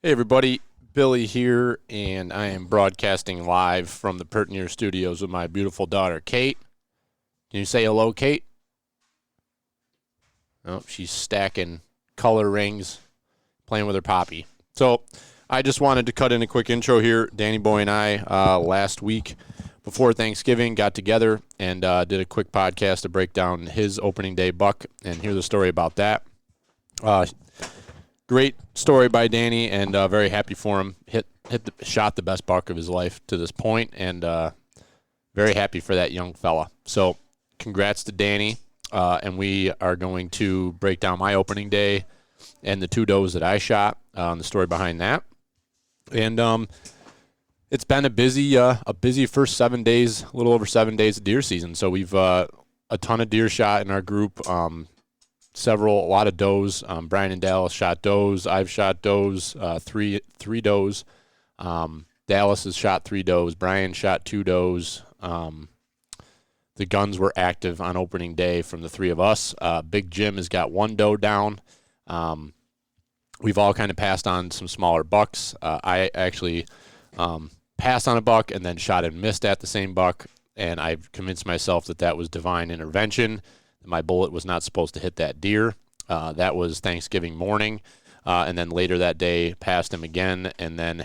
Hey everybody, Billy here, and I am broadcasting live from the Pertinier Studios with my beautiful daughter, Kate. Can you say hello, Kate? Oh, she's stacking color rings, playing with her poppy. So I just wanted to cut in a quick intro here. Danny Boy and I, last week before Thanksgiving, got together and did a quick podcast to break down his opening day buck and hear the story about that. Great story by Danny, and very happy for him. Shot the best buck of his life to this point, and very happy for that young fella. So, congrats to Danny, and we are going to break down my opening day and the two does that I shot, and the story behind that. And it's been a busy first 7 days, a little over 7 days of deer season. So we've a ton of deer shot in our group. A lot of does. Brian and Dallas shot does. I've shot does, three does. Dallas has shot 3 does. Brian shot 2 does. The guns were active on opening day from the 3 of us. Big Jim has got 1 doe down. We've all kind of passed on some smaller bucks. I actually passed on a buck and then shot and missed at the same buck, and I've convinced myself that was divine intervention. My bullet was not supposed to hit that deer. That was Thanksgiving morning. And then later that day, passed him again, and then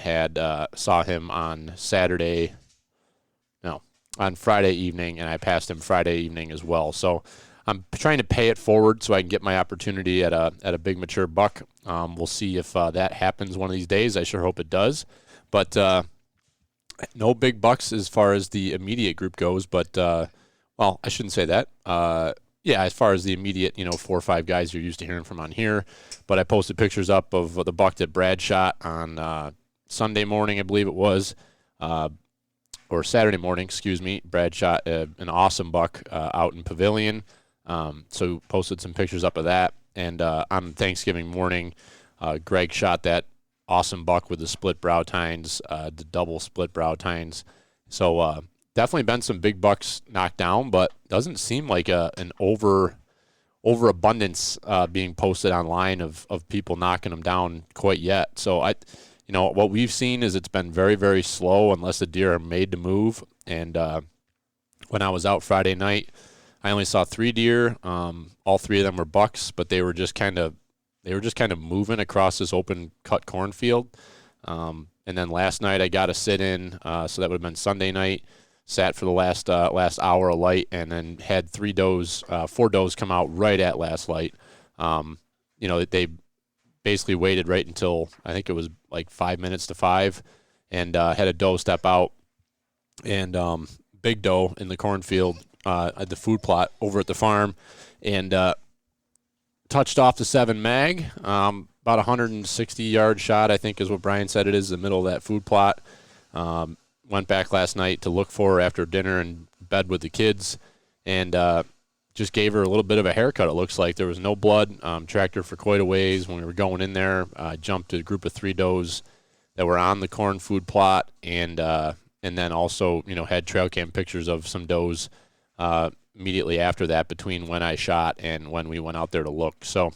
saw him on Friday evening, and I passed him Friday evening as well. So I'm trying to pay it forward so I can get my opportunity at a big mature buck. We'll see if that happens one of these days. I sure hope it does. But no big bucks as far as the immediate group goes. But, well, I shouldn't say that. Yeah, as far as the immediate, 4 or 5 guys you're used to hearing from on here. But I posted pictures up of the buck that Brad shot on Sunday morning, I believe it was, or Saturday morning, excuse me. Brad shot an awesome buck out in Pavilion. So posted some pictures up of that. And on Thanksgiving morning, Greg shot that awesome buck with the split brow tines, the double split brow tines. So definitely been some big bucks knocked down, but doesn't seem like an overabundance being posted online of people knocking them down quite yet. So what we've seen is it's been very, very slow unless the deer are made to move. And when I was out Friday night, I only saw 3 deer. All 3 of them were bucks, but they were just kind of moving across this open cut cornfield. And then last night I got a sit in, so that would have been Sunday night. Sat for the last hour of light, and then had 4 does come out right at last light. They basically waited right until I think it was like 5 minutes to 5, and had a doe step out, and big doe in the cornfield at the food plot over at the farm, and touched off the 7 mag, about 160-yard shot, I think is what Brian said it is, the middle of that food plot. Went back last night to look for her after dinner in bed with the kids, and just gave her a little bit of a haircut. It looks like there was no blood. Tracked her for quite a ways. When we were going in there, jumped to a group of 3 does that were on the corn food plot, and then also had trail cam pictures of some does immediately after that between when I shot and when we went out there to look. So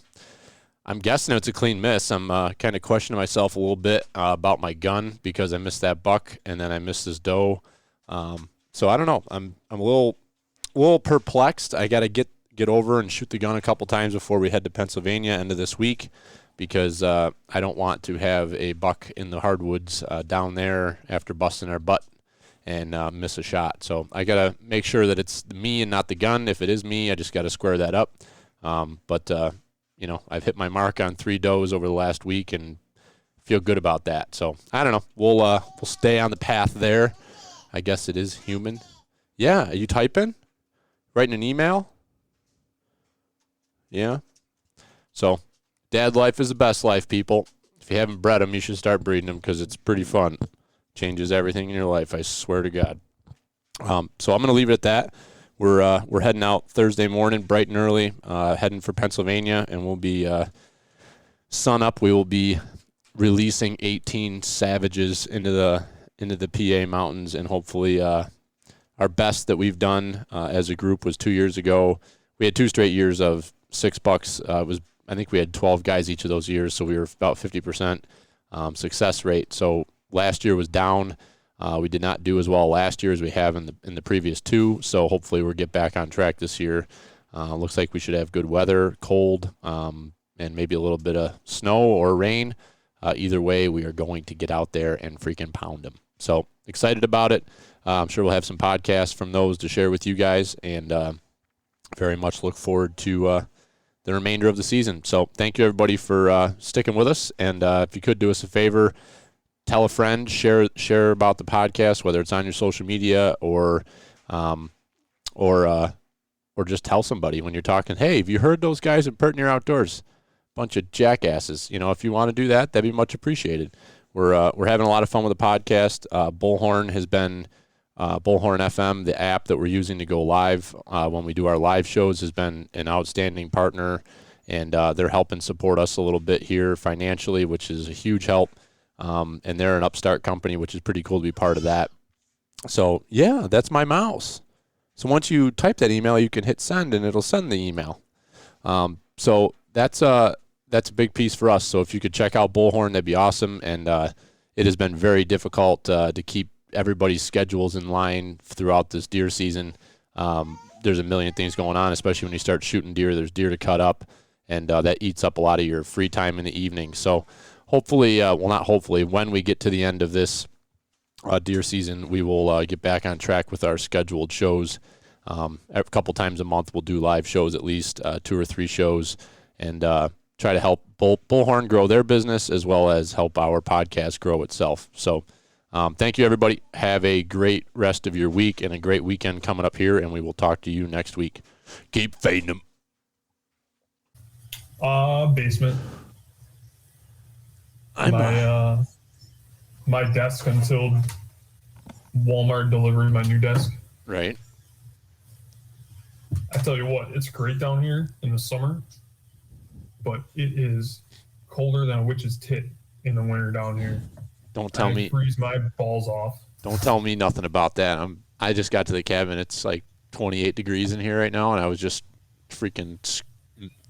I'm guessing it's a clean miss. I'm kind of questioning myself a little bit about my gun because I missed that buck and then I missed this doe. So I don't know. I'm a little perplexed. I got to get over and shoot the gun a couple times before we head to Pennsylvania end of this week because I don't want to have a buck in the hardwoods down there after busting our butt and miss a shot. So I got to make sure that it's me and not the gun. If it is me, I just got to square that up. I've hit my mark on 3 does over the last week and feel good about that. So I don't know. We'll stay on the path there. I guess it is human. Yeah. Are you typing? Writing an email? Yeah. So dad life is the best life, people. If you haven't bred them, you should start breeding them because it's pretty fun. Changes everything in your life. I swear to God. So I'm going to leave it at that. We're heading out Thursday morning, bright and early, heading for Pennsylvania, and we'll be sun up. We will be releasing 18 savages into the PA mountains, and hopefully our best that we've done as a group was 2 years ago. We had 2 straight years of 6 bucks. I think we had 12 guys each of those years, so we were about 50%. success rate. So last year was down. We did not do as well last year as we have in the previous 2. So hopefully we'll get back on track this year. Looks like we should have good weather, cold, and maybe a little bit of snow or rain. Either way, we are going to get out there and freaking pound them. So excited about it. I'm sure we'll have some podcasts from those to share with you guys, and very much look forward to the remainder of the season. So thank you, everybody, for sticking with us. And if you could do us a favor, tell a friend, share about the podcast, whether it's on your social media or just tell somebody when you're talking, hey, have you heard those guys at Pert Near Outdoors? Bunch of jackasses. If you want to do that, that'd be much appreciated. We're having a lot of fun with the podcast. Bullhorn has been Bullhorn FM, the app that we're using to go live when we do our live shows, has been an outstanding partner, and they're helping support us a little bit here financially, which is a huge help. And they're an upstart company, which is pretty cool to be part of that. So, yeah, that's my mouse. So once you type that email, you can hit send, and it'll send the email. So that's a big piece for us. So if you could check out Bullhorn, that'd be awesome. And it has been very difficult to keep everybody's schedules in line throughout this deer season. There's a million things going on, especially when you start shooting deer. There's deer to cut up, and that eats up a lot of your free time in the evening. So hopefully, not hopefully, when we get to the end of this deer season, we will get back on track with our scheduled shows. A couple times a month, we'll do live shows, at least 2 or 3 shows, and try to help Bullhorn grow their business as well as help our podcast grow itself. So thank you, everybody. Have a great rest of your week and a great weekend coming up here, and we will talk to you next week. Keep fading them. Basement. My desk until Walmart delivered my new desk. Right. I tell you what, it's great down here in the summer, but it is colder than a witch's tit in the winter down here. Don't tell me. Freeze my balls off. Don't tell me nothing about that. I just got to the cabin. It's like 28 degrees in here right now, and I was just freaking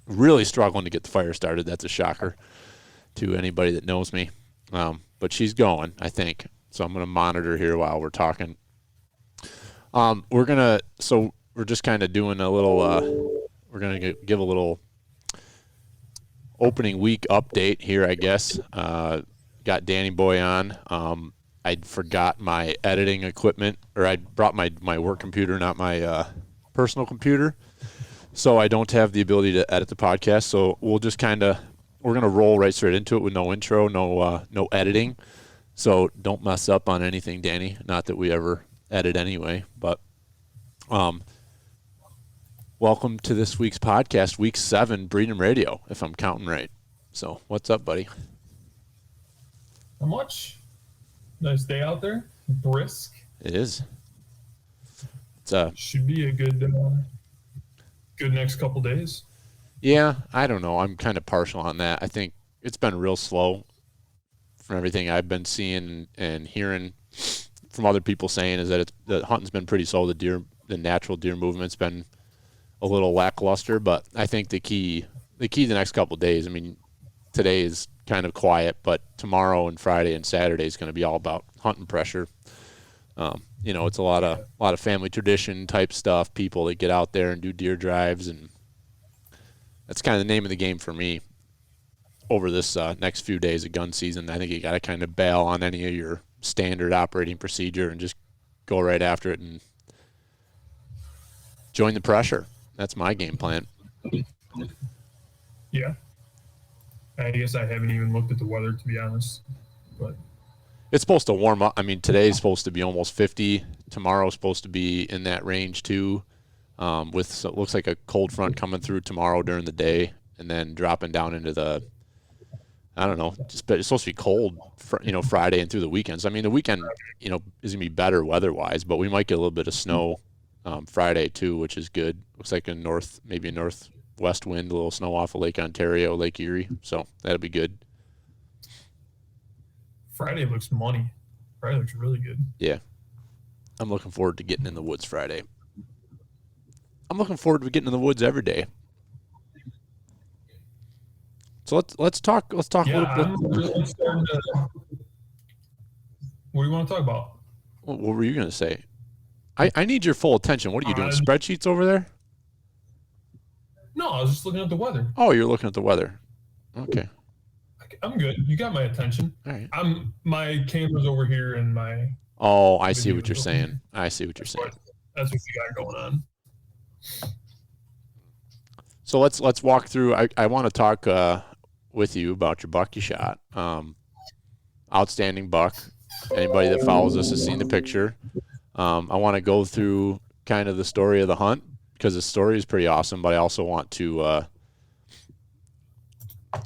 really struggling to get the fire started. That's a shocker to anybody that knows me. But she's going, I think. So I'm going to monitor here while we're talking. We're just kind of doing a little, we're going to give a little opening week update here, I guess. Got Danny Boy on. I forgot my editing equipment, or I brought my work computer, not my personal computer. So I don't have the ability to edit the podcast. So we'll just we're going to roll right straight into it with no intro, no editing. So don't mess up on anything, Danny. Not that we ever edit anyway, but welcome to this week's podcast, week 7, Breedinum Radio, if I'm counting right. So what's up, buddy? How much? Nice day out there. Brisk. It is. Should be a good next couple days. Yeah, I don't know. I'm kind of partial on that. I think it's been real slow from everything I've been seeing and hearing from other people saying is that the hunting's been pretty slow. The natural deer movement's been a little lackluster, but I think the key the next couple of days, I mean, today is kind of quiet, but tomorrow and Friday and Saturday is going to be all about hunting pressure. It's a lot of family tradition type stuff, people that get out there and do deer drives, and that's kind of the name of the game for me over this next few days of gun season. I think you got to kind of bail on any of your standard operating procedure and just go right after it and join the pressure. That's my game plan. Yeah. I guess I haven't even looked at the weather, to be honest. But it's supposed to warm up. I mean, today's supposed to be almost 50. Tomorrow's supposed to be in that range too. So it looks like a cold front coming through tomorrow during the day and then dropping down into the, I don't know, it's supposed to be cold, Friday and through the weekends. I mean, the weekend, is going to be better weather-wise, but we might get a little bit of snow Friday too, which is good. Looks like maybe a northwest wind, a little snow off of Lake Ontario, Lake Erie, so that'll be good. Friday looks money. Friday looks really good. Yeah. I'm looking forward to getting in the woods Friday. I'm looking forward to getting in the woods every day. So let's talk a little bit. I'm really starting to. What do you want to talk about? What were you gonna say? I need your full attention. What are you doing? Uh, Spreadsheets over there? no, I was just looking at the weather. Oh, you're looking at the weather. Okay. I'm good. You got my attention. All right. My camera's over here and my. Oh, I see what you're saying. I see what you're saying. That's what you got going on. So let's walk through. I want to talk with you about your buck you shot. Outstanding buck. Anybody that follows us has seen the picture. I want to go through kind of the story of the hunt because the story is pretty awesome, but I also want to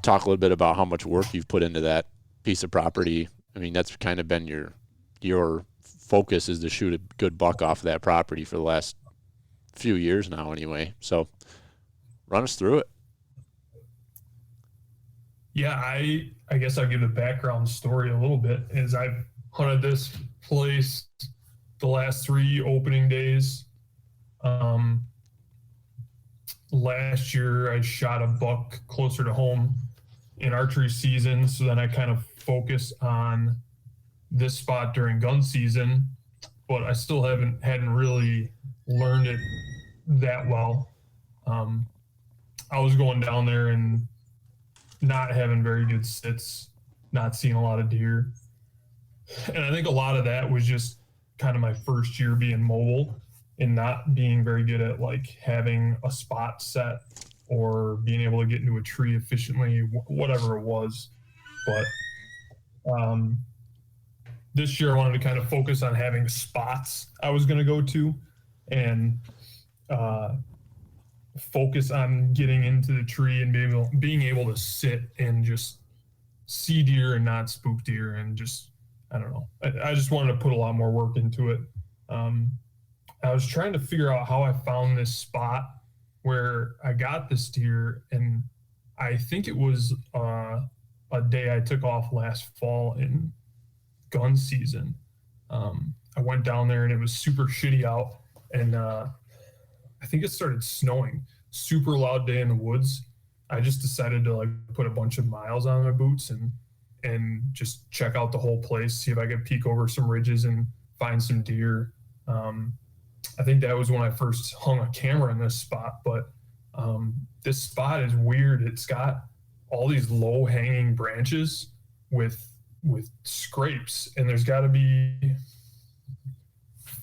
talk a little bit about how much work you've put into that piece of property. I mean, that's kind of been your focus is to shoot a good buck off of that property for the last few years now anyway. So run us through it. Yeah, I guess I'll give the background story a little bit. Is I've hunted this place the last 3 opening days. Last year I shot a buck closer to home in archery season, so then I kind of focused on this spot during gun season, but I still hadn't really learned it that well. I was going down there and not having very good sits, not seeing a lot of deer. And I think a lot of that was just kind of my first year being mobile and not being very good at like having a spot set or being able to get into a tree efficiently, whatever it was. But this year I wanted to kind of focus on having spots I was going to go to and focus on getting into the tree and being able to sit and just see deer and not spook deer and just, I don't know. I just wanted to put a lot more work into it. I was trying to figure out how I found this spot where I got this deer, and I think it was a day I took off last fall in gun season. I went down there and it was super shitty out, and I think it started snowing. Super loud day in the woods. I just decided to like put a bunch of miles on my boots and just check out the whole place, see if I could peek over some ridges and find some deer. I think that was when I first hung a camera in this spot, but this spot is weird. It's got all these low hanging branches with scrapes, and there's got to be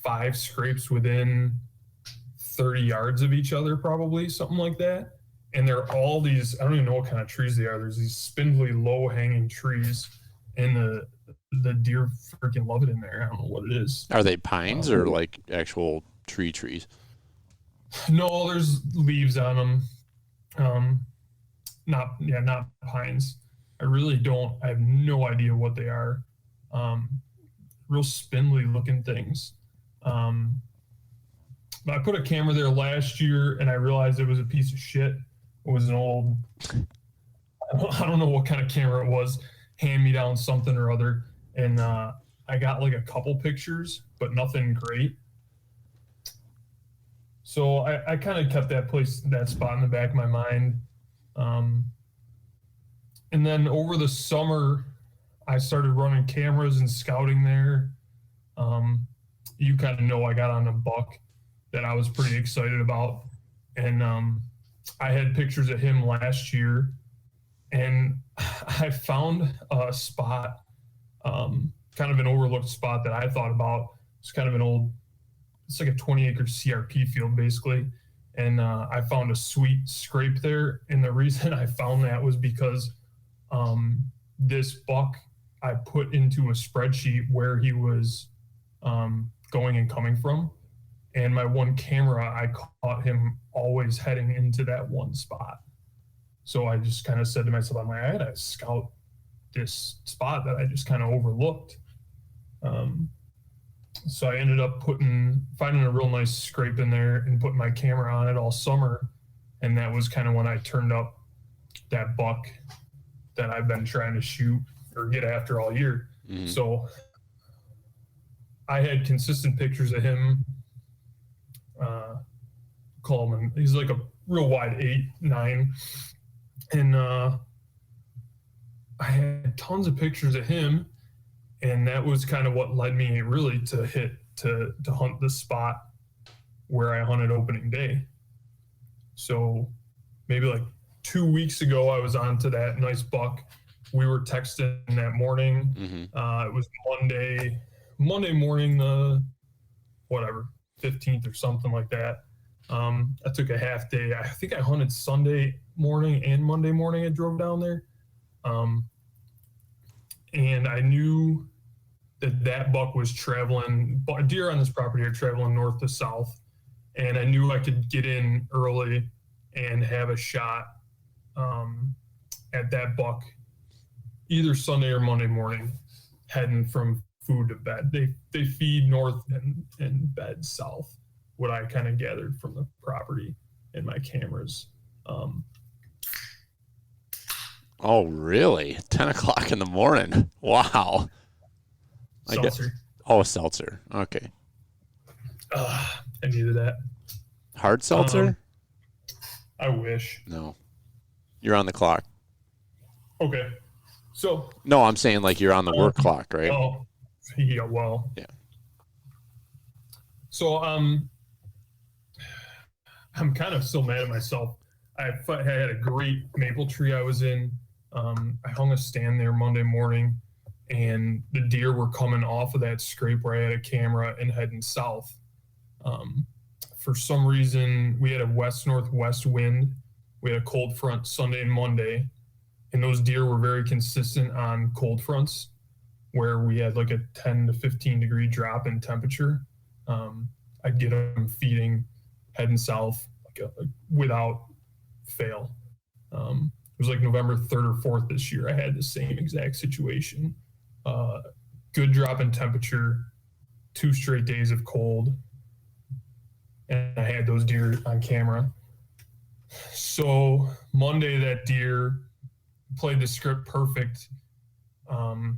5 scrapes within 30 yards of each other, probably something like that. And they're all these, I don't even know what kind of trees they are. There's these spindly low hanging trees, and the deer freaking love it in there. I don't know what it is. Are they pines or like actual trees? No, there's leaves on them. Not pines. I have no idea what they are. Real spindly looking things. But I put a camera there last year and I realized it was a piece of shit. It was an old, I don't know what kind of camera it was, hand-me-down something or other. And I got like a couple pictures, but nothing great. So I kind of kept that spot in the back of my mind. And then over the summer, I started running cameras and scouting there. You kind of know I got on a buck that I was pretty excited about. And I had pictures of him last year. And I found a spot, kind of an overlooked spot that I thought about. It's kind of it's like a 20-acre CRP field, basically. And I found a sweet scrape there. And the reason I found that was because this buck I put into a spreadsheet where he was going and coming from. And my one camera, I caught him always heading into that one spot. So I just kind of said to myself, I had to scout this spot that I just kind of overlooked. So I ended up finding a real nice scrape in there and putting my camera on it all summer. And that was kind of when I turned up that buck that I've been trying to shoot or get after all year. Mm-hmm. So I had consistent pictures of him. Coleman, he's like a real wide 8, 9. And I had tons of pictures of him, and that was kind of what led me really to hunt the spot where I hunted opening day. So maybe like 2 weeks ago, I was on to that nice buck. We were texting that morning. It was Monday morning, the whatever 15th or something like that. I took a half day. I think I hunted Sunday morning and Monday morning. I drove down there, and I knew that buck was traveling. Deer on this property are traveling north to south, and I knew I could get in early and have a shot at that buck either Sunday or Monday morning, heading from food to bed. They feed north and bed south. What I kind of gathered from the property and my cameras. Oh, really? 10 o'clock in the morning. Wow. Seltzer. Seltzer. Okay. I needed that. Hard seltzer? I wish. No. You're on the clock. Okay. So. No, I'm saying like you're on the work clock, right? Oh, yeah. Well. Yeah. So I'm kind of still mad at myself. I had a great maple tree I was in. I hung a stand there Monday morning, and the deer were coming off of that scrape where I had a camera and heading south. For some reason, we had a west-northwest wind. We had a cold front Sunday and Monday, and those deer were very consistent on cold fronts where we had like a 10 to 15 degree drop in temperature. I'd get them feeding, heading south without fail. It was like November 3rd or 4th this year. I had the same exact situation. Good drop in temperature, 2 straight days of cold, and I had those deer on camera. So Monday, that deer played the script perfect. And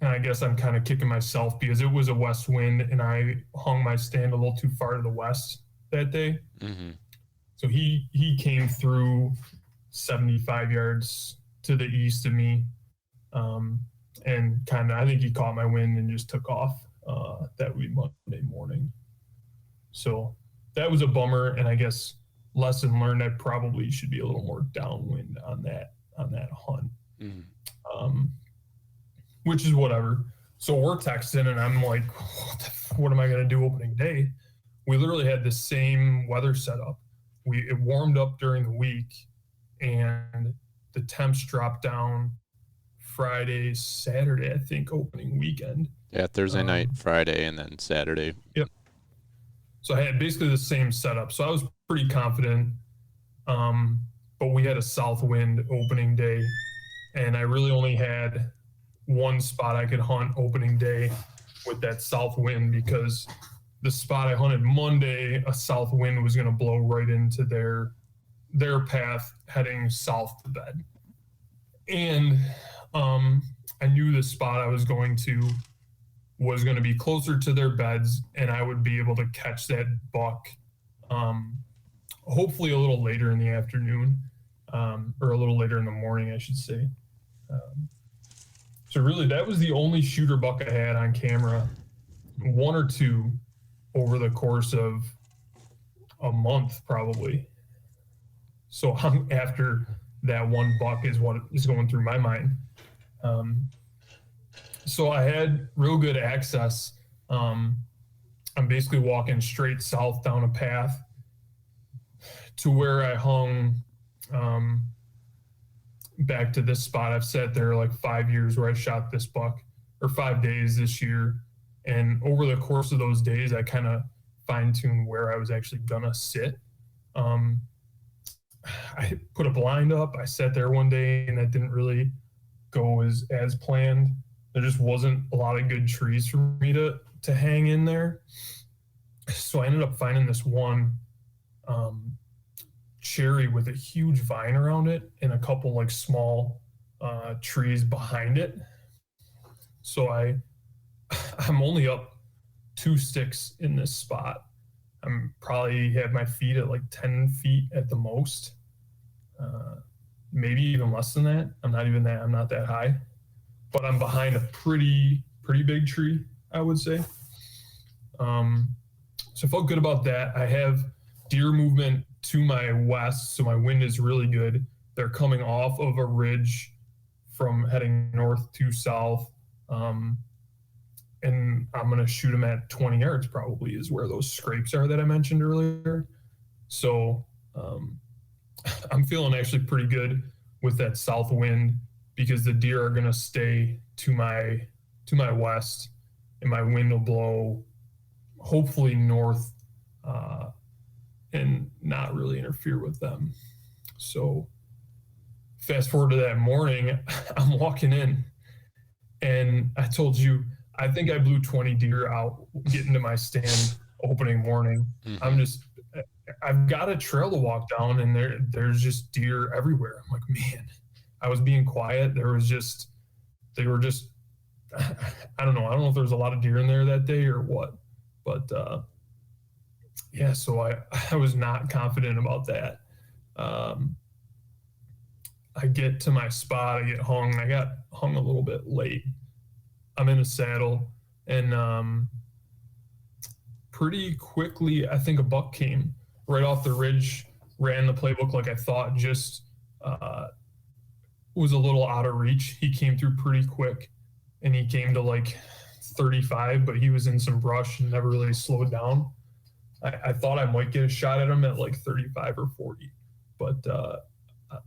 I guess I'm kind of kicking myself because it was a west wind and I hung my stand a little too far to the west that day. Mm-hmm. So he came through 75 yards to the east of me, and kind of I think he caught my wind and just took off that week Monday morning. So that was a bummer, and I guess lesson learned, I probably should be a little more downwind on that hunt. Mm-hmm. Which is whatever. So we're texting, and I'm like, what am I going to do opening day? We literally had the same weather setup. It warmed up during the week, and the temps dropped down Friday, Saturday, I think, opening weekend. Yeah, Thursday night, Friday, and then Saturday. Yep. So I had basically the same setup. So I was pretty confident. But we had a south wind opening day, and I really only had one spot I could hunt opening day with that south wind, because the spot I hunted Monday, a south wind was going to blow right into their path heading south to bed. And I knew the spot I was going to be closer to their beds, and I would be able to catch that buck hopefully a little later in the afternoon, or a little later in the morning, I should say. So really, that was the only shooter buck I had on camera, 1 or 2 over the course of a month, probably. So after that one buck is what is going through my mind. So I had real good access. I'm basically walking straight south down a path to where I hung back to this spot. I've sat there like 5 years where I shot this buck, or 5 days this year. And over the course of those days, I kind of fine-tuned where I was actually gonna sit. I put a blind up. I sat there one day, and that didn't really go as planned. There just wasn't a lot of good trees for me to hang in there. So I ended up finding this one cherry with a huge vine around it and a couple like small trees behind it. So I'm only up 2 sticks in this spot. I'm probably have my feet at like 10 feet at the most. maybe even less than that. I'm not that high, but I'm behind a pretty big tree, I would say. Um, so I felt good about that. I have deer movement to my west, so my wind is really good. They're coming off of a ridge from heading north to south. Um, and I'm going to shoot them at 20 yards, probably, is where those scrapes are that I mentioned earlier. So um, I'm feeling actually pretty good with that south wind because the deer are going to stay to my west, and my wind will blow hopefully north uh, and not really interfere with them. So fast forward to that morning, I'm walking in, and I told you I think I blew 20 deer out getting to my stand opening morning. Mm-hmm. I've got a trail to walk down, and there's just deer everywhere. I'm like, man, I was being quiet. They were just I don't know. I don't know if there was a lot of deer in there that day or what, but yeah. So I was not confident about that. Um, I get to my spot. I get hung. I got hung a little bit late. I'm in a saddle, and pretty quickly, I think a buck came right off the ridge, ran the playbook like I thought, just uh, was a little out of reach. He came through pretty quick, and he came to like 35, but he was in some brush and never really slowed down. I thought I might get a shot at him at like 35 or 40, but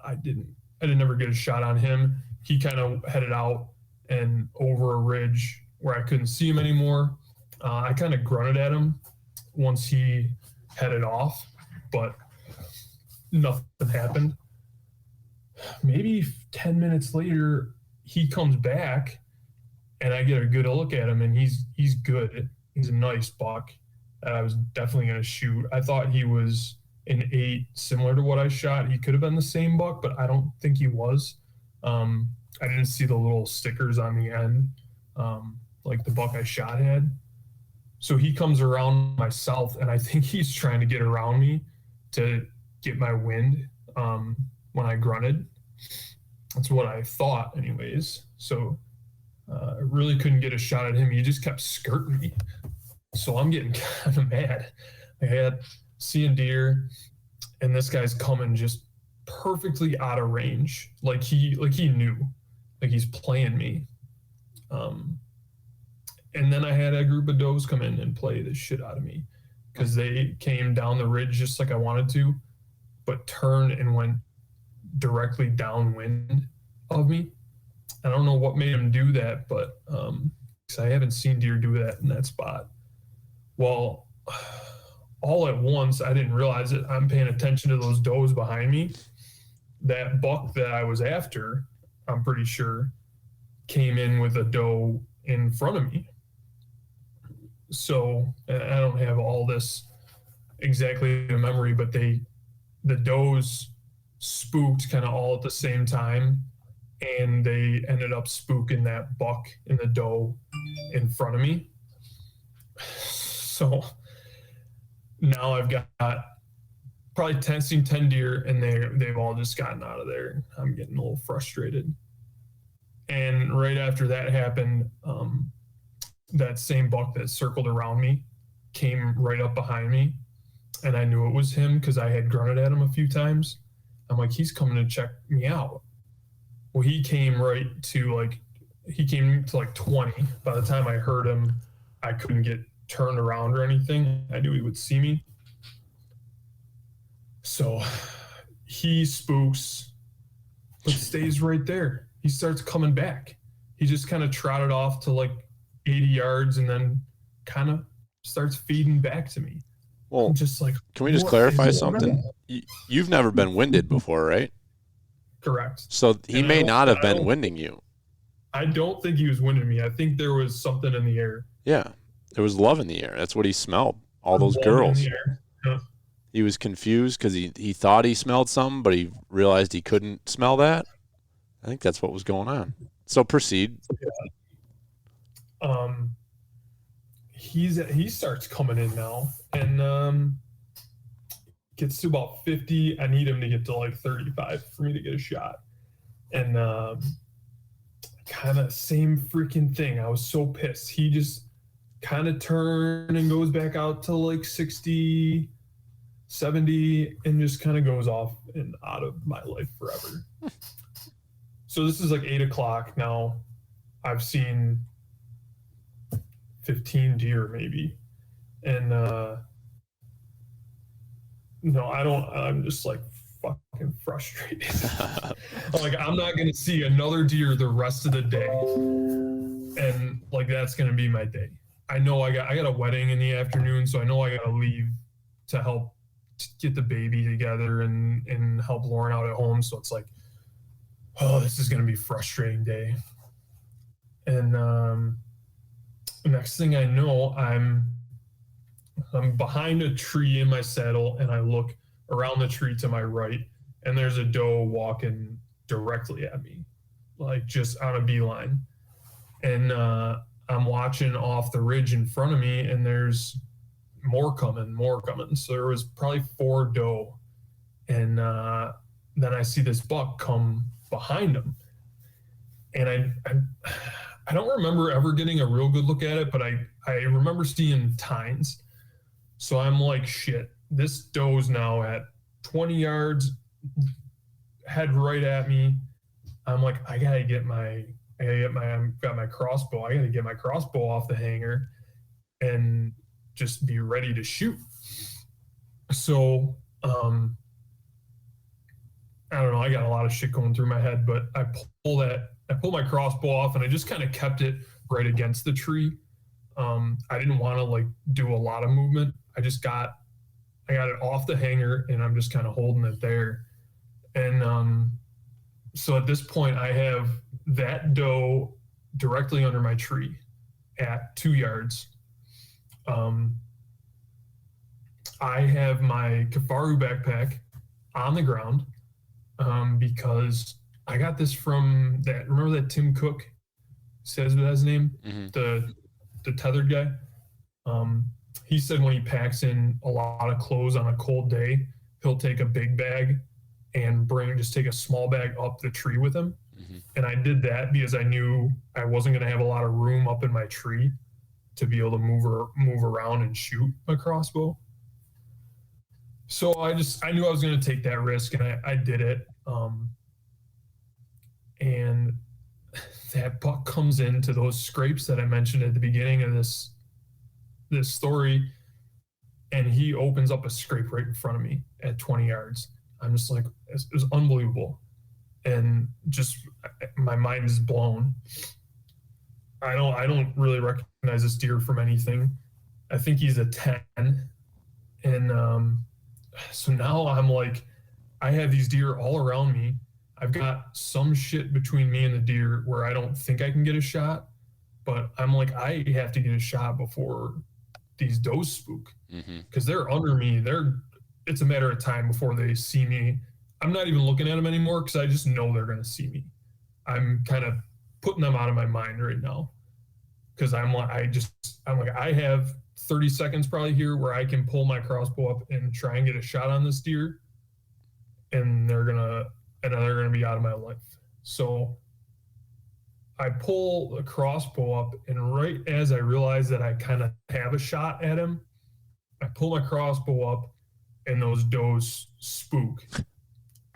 I didn't. I didn't ever get a shot on him. He kind of headed out and over a ridge where I couldn't see him anymore. I kind of grunted at him once he headed off, but nothing happened. Maybe 10 minutes later, he comes back, and I get a good look at him, and he's good. He's a nice buck that I was definitely going to shoot. I thought he was an 8, similar to what I shot. He could have been the same buck, but I don't think he was. I didn't see the little stickers on the end, like the buck I shot had. So he comes around my south, and I think he's trying to get around me to get my wind when I grunted. That's what I thought, anyways. So I really couldn't get a shot at him. He just kept skirting me. So I'm getting kind of mad. I had seeing deer, and this guy's coming just perfectly out of range. Like he knew, like he's playing me. And then I had a group of does come in and play the shit out of me because they came down the ridge just like I wanted to, but turned and went directly downwind of me. I don't know what made them do that, but I haven't seen deer do that in that spot. Well, all at once, I didn't realize it. I'm paying attention to those does behind me. That buck that I was after, I'm pretty sure, came in with a doe in front of me. So I don't have all this exactly in memory, but the does spooked kind of all at the same time, and they ended up spooking that buck and the doe in front of me. So now I've got probably seen 10 deer, and they've all just gotten out of there. I'm getting a little frustrated. And right after that happened, that same buck that circled around me came right up behind me, and I knew it was him because I had grunted at him a few times. I'm like, he's coming to check me out. Well, he came to like 20. By the time I heard him, I couldn't get turned around or anything. I knew he would see me. So he spooks, but stays right there. He starts coming back. He just kind of trotted off to like 80 yards and then kind of starts feeding back to me. Well, I'm just like, can we just clarify something? You've never been winded before, right? Correct. So he may not have been winding you. I don't think he was winding me. I think there was something in the air. Yeah, there was love in the air. That's what he smelled. All those girls. Yeah. He was confused because he thought he smelled something, but he realized he couldn't smell that. I think that's what was going on. So proceed. Yeah. He starts coming in now, and gets to about 50. I need him to get to like 35 for me to get a shot. And kind of same freaking thing. I was so pissed. He just kind of turned and goes back out to like 60, 70, and just kind of goes off and out of my life forever. So this is like 8 o'clock now. I've seen 15 deer maybe. And no, I don't. I'm just like fucking frustrated. Like, I'm not gonna see another deer the rest of the day, and like that's gonna be my day. I know I got a wedding in the afternoon, so I know I gotta leave to help get the baby together and help Lauren out at home. So it's like, oh, this is gonna be a frustrating day. And the next thing I know, I'm behind a tree in my saddle, and I look around the tree to my right, and there's a doe walking directly at me, like just on a beeline. And I'm watching off the ridge in front of me, and there's more coming. So there was probably 4 doe. And then I see this buck come behind him. And I don't remember ever getting a real good look at it, but I remember seeing tines. So I'm like, shit, this doe's now at 20 yards, head right at me. I'm like, I've got my crossbow. I gotta get my crossbow off the hanger and just be ready to shoot. So I don't know, I got a lot of shit going through my head, but I pull my crossbow off, and I just kind of kept it right against the tree. I didn't want to like do a lot of movement. I got it off the hanger, and I'm just kind of holding it there. And so at this point, I have that doe directly under my tree at 2 yards. I have my Kafaru backpack on the ground because I got this from remember that Tim Cook says that his name, the tethered guy. He said when he packs in a lot of clothes on a cold day, he'll take a big bag and just take a small bag up the tree with him. And I did that because I knew I wasn't going to have a lot of room up in my tree to be able to move around and shoot my crossbow. So I knew I was going to take that risk, and I did it. And that buck comes into those scrapes that I mentioned at the beginning of this story, and he opens up a scrape right in front of me at 20 yards. I'm just like, it was unbelievable. And just my mind is blown. I don't really recognize this deer from anything. I think he's a 10. And so now I'm like, I have these deer all around me. I've got some shit between me and the deer where I don't think I can get a shot, but I'm like, I have to get a shot before these does spook, because they're under me. It's a matter of time before they see me. I'm not even looking at them anymore because I just know they're going to see me. I'm kind of putting them out of my mind right now because I'm like, I have 30 seconds probably here where I can pull my crossbow up and try and get a shot on this deer, and they're gonna be out of my life. So I pull the crossbow up, and right as I realize that I kind of have a shot at him, I pull my crossbow up, and those does spook.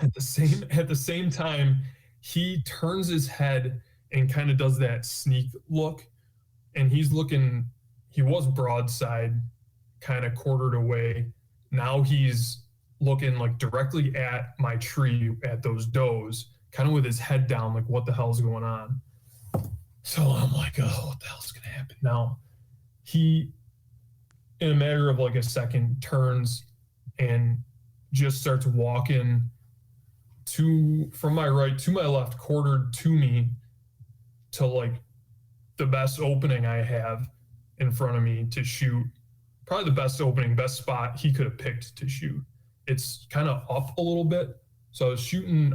At the same time, he turns his head and kind of does that sneak look, and he was broadside, kind of quartered away. Now he's looking like directly at my tree, at those does, kind of with his head down, like what the hell's going on? So I'm like, oh, what the hell's gonna happen now? He, in a matter of like a second, turns and just starts walking from my right to my left, quartered to me, to like the best opening I have in front of me to shoot. Probably the best spot he could have picked to shoot. It's kind of up a little bit. So I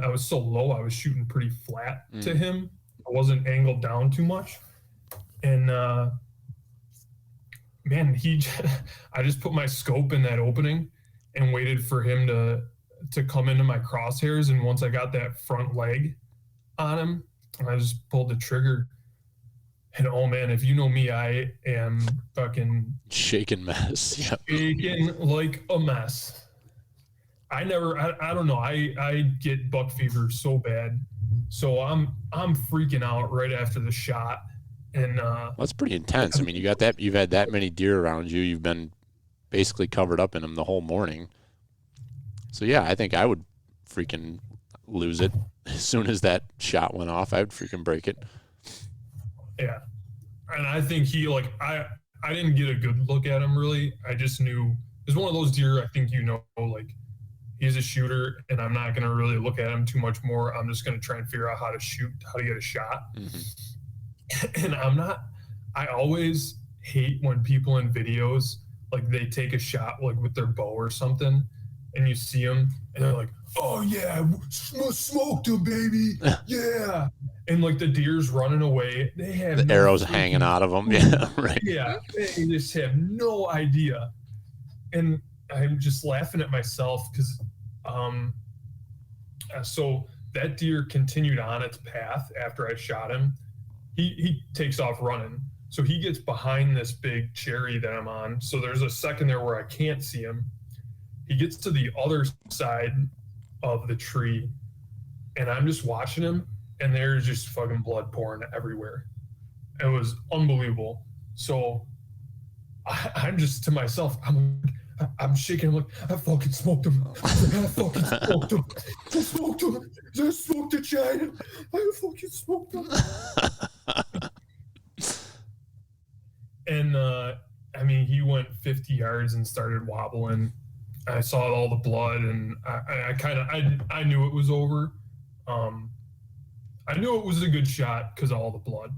was so low, I was shooting pretty flat to him. I wasn't angled down too much. And man, I just put my scope in that opening, and waited for him to come into my crosshairs. And once I got that front leg on him, I just pulled the trigger. And oh man, if you know me, I am fucking shaking mess. Yeah. Shaking like a mess. I don't know. I get buck fever so bad. So I'm freaking out right after the shot. And that's pretty intense. I mean, you've had that many deer around you. You've been basically covered up in them the whole morning. So yeah, I think I would freaking lose it as soon as that shot went off. I would freaking break it. Yeah. And I think he I didn't get a good look at him really. I just knew it was one of those deer. I think he's a shooter, and I'm not gonna really look at him too much more. I'm just gonna try and figure out how to get a shot. Mm-hmm. And I always hate when people in videos they take a shot with their bow or something, and you see them and they're like, "Oh yeah, smoked him, baby, yeah." And the deer's running away. They have the arrows hanging out of them. Yeah, right. Yeah, they just have no idea. And I'm just laughing at myself because, so that deer continued on its path after I shot him. He takes off running. So he gets behind this big cherry that I'm on. So there's a second there where I can't see him. He gets to the other side of the tree, and I'm just watching him, and there's just fucking blood pouring everywhere. It was unbelievable. So I'm just to myself, I'm shaking. I'm like, I fucking smoked him. I fucking smoked him. I smoked him. I smoked the giant. I fucking smoked him. And I mean, he went 50 yards and started wobbling. I saw all the blood, and I knew it was over. I knew it was a good shot because of all the blood.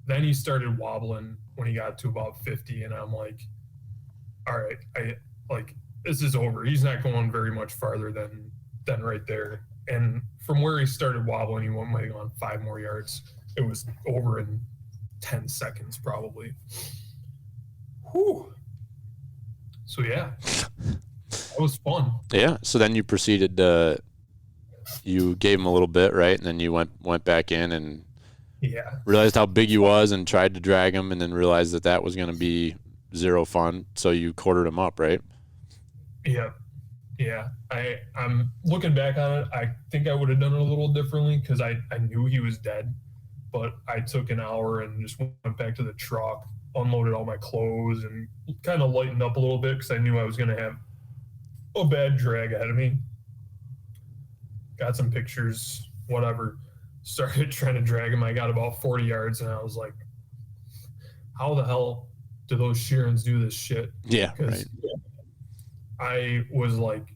Then he started wobbling when he got to about 50, and I'm like, all right, this is over. He's not going very much farther than right there. And from where he started wobbling, he might have gone 5 more yards. It was over in 10 seconds probably. Whew. So yeah, that was fun. Yeah. So then you proceeded you gave him a little bit, right? And then you went back in and realized how big he was and tried to drag him, and then realized that was going to be zero fun. So you quartered him up, right? Yeah. Yeah. I'm looking back on it. I think I would have done it a little differently because I knew he was dead, but I took an hour and just went back to the truck, unloaded all my clothes, and kind of lightened up a little bit because I knew I was going to have a bad drag ahead of me. Got some pictures, whatever. Started trying to drag him. I got about 40 yards, and I was like, how the hell do those Sheerans do this shit? Yeah, right. I was like,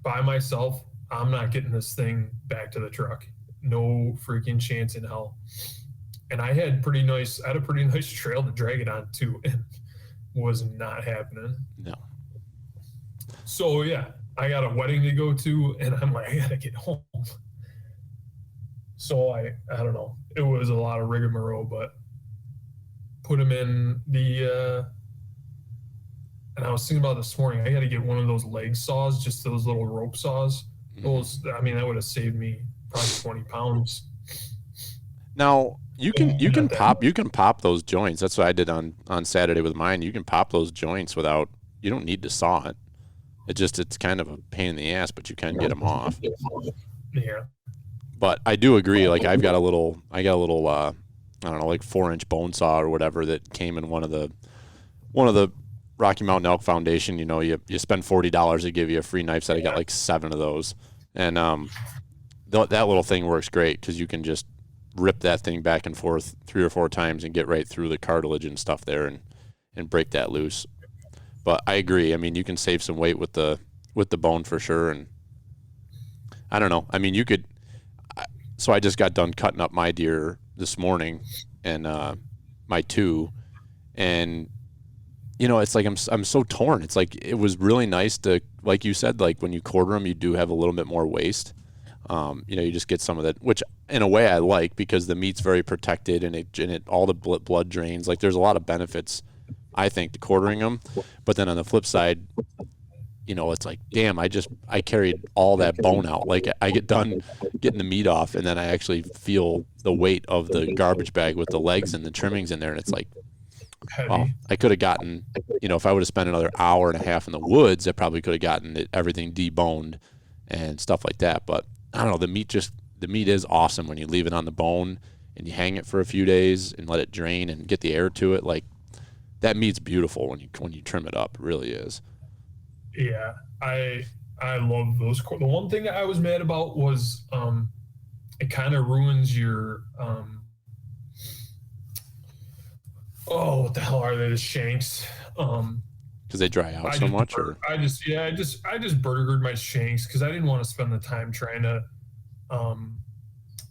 by myself, I'm not getting this thing back to the truck. No freaking chance in hell. And I had a pretty nice trail to drag it on too, and was not happening. No. So yeah, I got a wedding to go to, and I'm like, I gotta get home. So I don't know. It was a lot of rigmarole, but put him in the and I was thinking about this morning, I got to get one of those leg saws, just those little rope saws. Those, I mean, that would have saved me probably 20 pounds. Now you can pop those joints. That's what I did on Saturday with mine. You can pop those joints without, you don't need to saw it. It's kind of a pain in the ass, but you can get them off. Yeah. But I do agree. Like I got a little I don't know, like 4-inch bone saw or whatever that came in one of the Rocky Mountain Elk Foundation. You know, you spend $40, they give you a free knife set. I got like 7 of those, and that little thing works great because you can just rip that thing back and forth 3 or 4 times and get right through the cartilage and stuff there and break that loose. But I agree. I mean, you can save some weight with the bone for sure. And I don't know. I mean, you could. So I just got done cutting up my deer this morning, and my 2, and you know, it's like I'm so torn. It's like it was really nice to, like you said, like when you quarter them, you do have a little bit more waste. You know, you just get some of that, which in a way I like because the meat's very protected and it all the blood drains. Like there's a lot of benefits, I think, to quartering them. But then on the flip side, it's like, damn, I carried all that bone out. Like I get done getting the meat off, and then I actually feel the weight of the garbage bag with the legs and the trimmings in there, and it's like, well, Heavy. I could have gotten, if I would have spent another hour and a half in the woods, I probably could have gotten everything deboned and stuff like that. But I don't know, the meat is awesome when you leave it on the bone and you hang it for a few days and let it drain and get the air to it. Like that meat's beautiful when you trim it up. It really is. Yeah, I love those. The one thing that I was mad about was it kind of ruins your oh, what the hell are they? The shanks. Because they dry out so much, or I just burgered my shanks because I didn't want to spend the time trying to.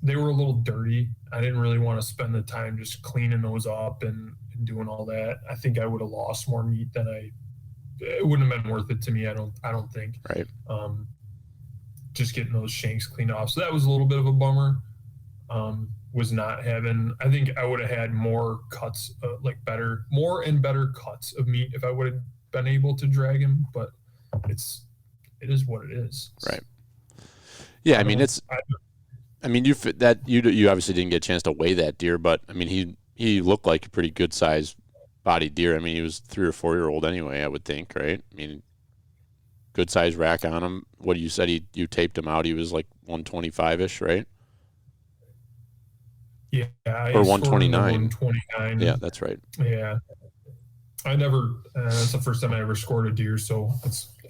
They were a little dirty. I didn't really want to spend the time just cleaning those up and doing all that. I think I would have lost more meat than it wouldn't have been worth it to me. I don't think. Right. Just getting those shanks cleaned off. So that was a little bit of a bummer. Was not having, I think I would have had more cuts, more and better cuts of meat if I would have been able to drag him, but it is what it is. Right. Yeah. I mean, you obviously didn't get a chance to weigh that deer, but I mean, he looked like a pretty good sized body deer. I mean, he was 3 or 4 year old anyway, I would think, right? I mean, good size rack on him. What you said, you taped him out. He was like 125 ish, right? Yeah. Or 129. 129. Yeah, that's right. Yeah. That's the first time I ever scored a deer. So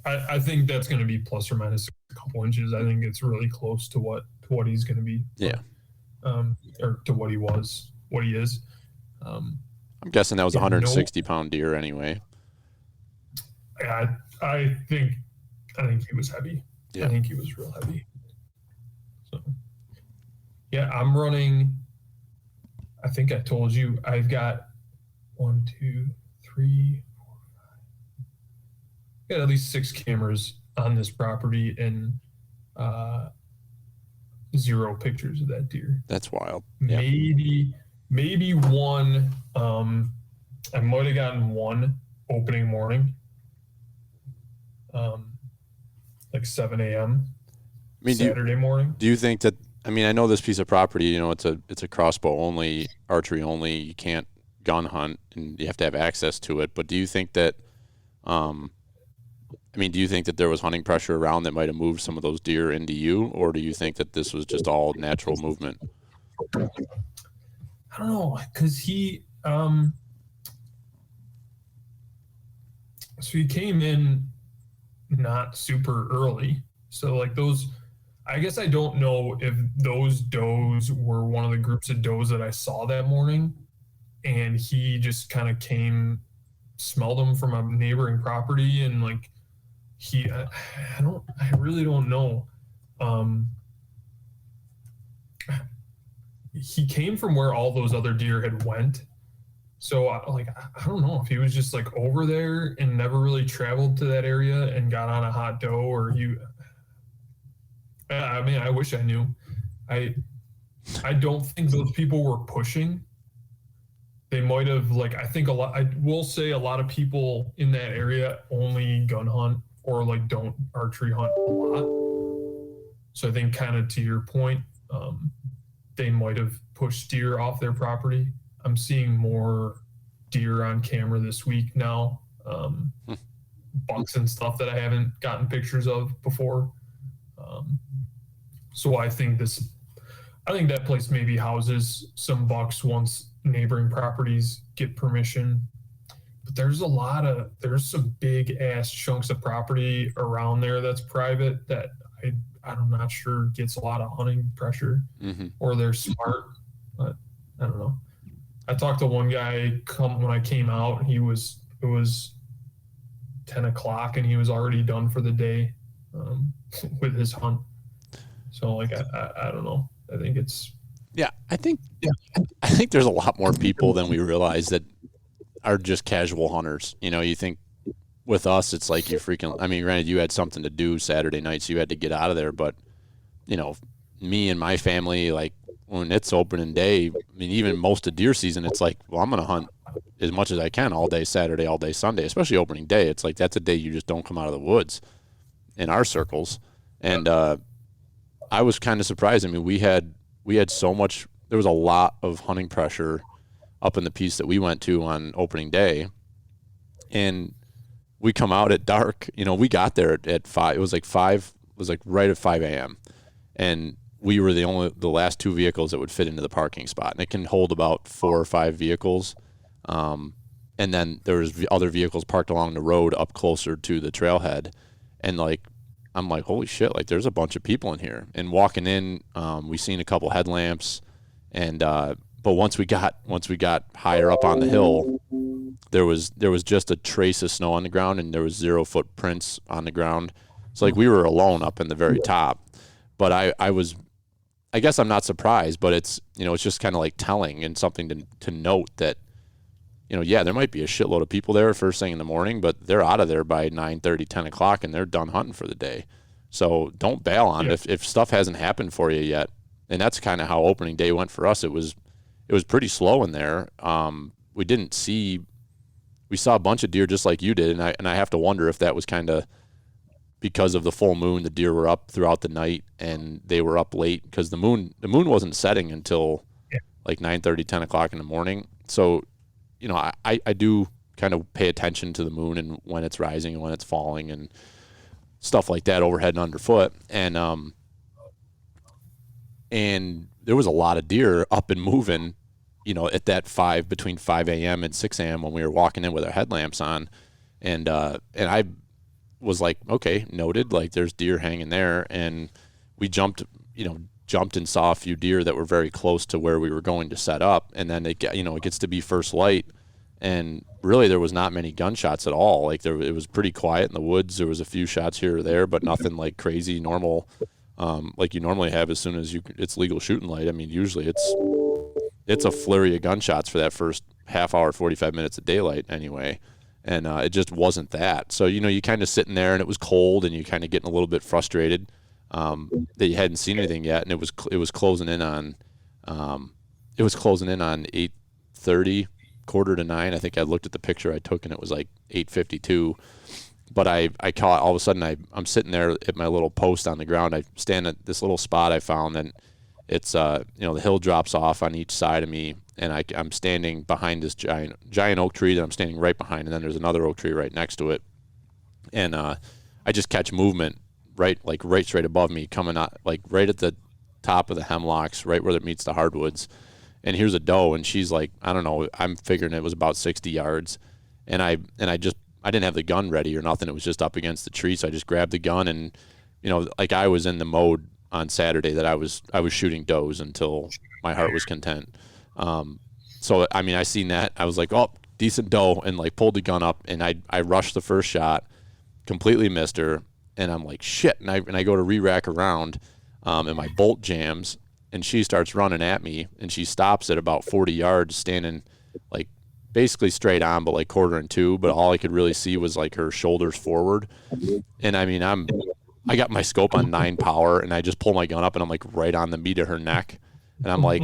I think that's going to be plus or minus a couple inches. I think it's really close to what he's going to be. Yeah. Or to what he is. I'm guessing that was a 160-pound deer anyway. Yeah, I think he was heavy. Yeah. I think he was real heavy. So, yeah, I'm running. I think I told you I've got 1, 2, 3, 4, 5. Got at least 6 cameras on this property and 0 pictures of that deer. That's wild. Yeah. Maybe one. I might have gotten one opening morning. Like 7 a.m. Saturday morning. Do you think that? I mean, I know this piece of property. It's a crossbow only, archery only. You can't gun hunt, and you have to have access to it. But do you think that? Do you think that there was hunting pressure around that might have moved some of those deer into you, or do you think that this was just all natural movement? I don't know, because he came in not super early. So like those, I guess I don't know if those does were one of the groups of does that I saw that morning, and he just kind of smelled them from a neighboring property, and like I really don't know. He came from where all those other deer had went. So I don't know if he was just like over there and never really traveled to that area and got on a hot doe, or I wish I knew. I don't think those people were pushing. They might have, I will say a lot of people in that area only gun hunt or like don't archery hunt a lot. So I think kind of to your point, they might have pushed deer off their property. I'm seeing more deer on camera this week now, bucks and stuff that I haven't gotten pictures of before. So I think that place maybe houses some bucks once neighboring properties get permission. But there's some big ass chunks of property around there that's private that I'm not sure gets a lot of hunting pressure, or they're smart, but I don't know. I talked to one guy when I came out. It was 10 o'clock and he was already done for the day with his hunt. So I don't know. I think it's. Yeah, I think there's a lot more people than we realize that are just casual hunters. You think with us, it's like you're freaking. I mean, granted, you had something to do Saturday night, so you had to get out of there. But me and my family, like when it's opening day, I mean, even most of deer season, it's like, well, I'm gonna hunt as much as I can all day Saturday, all day Sunday, especially opening day. It's like that's a day you just don't come out of the woods in our circles. And I was kind of surprised. I mean, we had so much. There was a lot of hunting pressure up in the piece that we went to on opening day, and we come out at dark. You know, we got there at 5. It was like 5. It was like right at 5 a.m. and we were the last 2 vehicles that would fit into the parking spot, and it can hold about 4 or 5 vehicles. And then there was other vehicles parked along the road up closer to the trailhead, and like I'm like, holy shit! Like there's a bunch of people in here. And walking in, we seen a couple headlamps, and but once we got higher up on the hill, there was just a trace of snow on the ground, and there was 0 footprints on the ground. So like we were alone up in the very top. But I guess I'm not surprised, but it's, you know, it's just kind of like telling and something to note that, you know, yeah, there might be a shitload of people there first thing in the morning, but they're out of there by 9:30, 10 o'clock, and they're done hunting for the day. So don't bail on it if stuff hasn't happened for you yet. And that's kind of how opening day went for us. It was pretty slow in there. We saw a bunch of deer just like you did, and I have to wonder if that was kind of because of the full moon. The deer were up throughout the night, and they were up late because the moon wasn't setting until like 9:30, 10 o'clock in the morning. So, you know, I do kind of pay attention to the moon and when it's rising and when it's falling and stuff like that, overhead and underfoot. And there was a lot of deer up and moving, you know, at that between 5 a.m. and 6 a.m. when we were walking in with our headlamps on. And I was like, okay, noted, like there's deer hanging there. And we jumped and saw a few deer that were very close to where we were going to set up. And then it gets to be first light, and really there was not many gunshots at all. Like it was pretty quiet in the woods. There was a few shots here or there, but nothing like crazy normal, like you normally have as soon as it's legal shooting light. I mean, usually it's a flurry of gunshots for that first half hour, 45 minutes of daylight anyway. And it just wasn't that. So, you know, you kind of sitting there and it was cold and you kind of getting a little bit frustrated that you hadn't seen anything yet. And it was closing in on 8:30, quarter to 9. I think I looked at the picture I took and it was like 8:52. But I caught, all of a sudden I'm sitting there at my little post on the ground. I stand at this little spot I found, and it's the hill drops off on each side of me, and I'm standing behind this giant oak tree that I'm standing right behind, and then there's another oak tree right next to it. And I just catch movement right straight above me, coming out like right at the top of the hemlocks, right where it meets the hardwoods. And here's a doe, and she's like, I don't know, I'm figuring it was about 60 yards. And I didn't have the gun ready or nothing. It was just up against the tree, so I just grabbed the gun, and like I was in the mode on Saturday that I was shooting does until my heart was content. So I mean, I seen that, I was like, oh, decent doe, and like pulled the gun up, and I rushed the first shot, completely missed her, and I'm like, shit, and I go to re-rack around, and my bolt jams, and she starts running at me, and she stops at about 40 yards, standing like basically straight on, but like quarter and two, but all I could really see was like her shoulders forward. And I mean, I got my scope on 9 power, and I just pull my gun up, and I'm like right on the meat of her neck, and I'm like,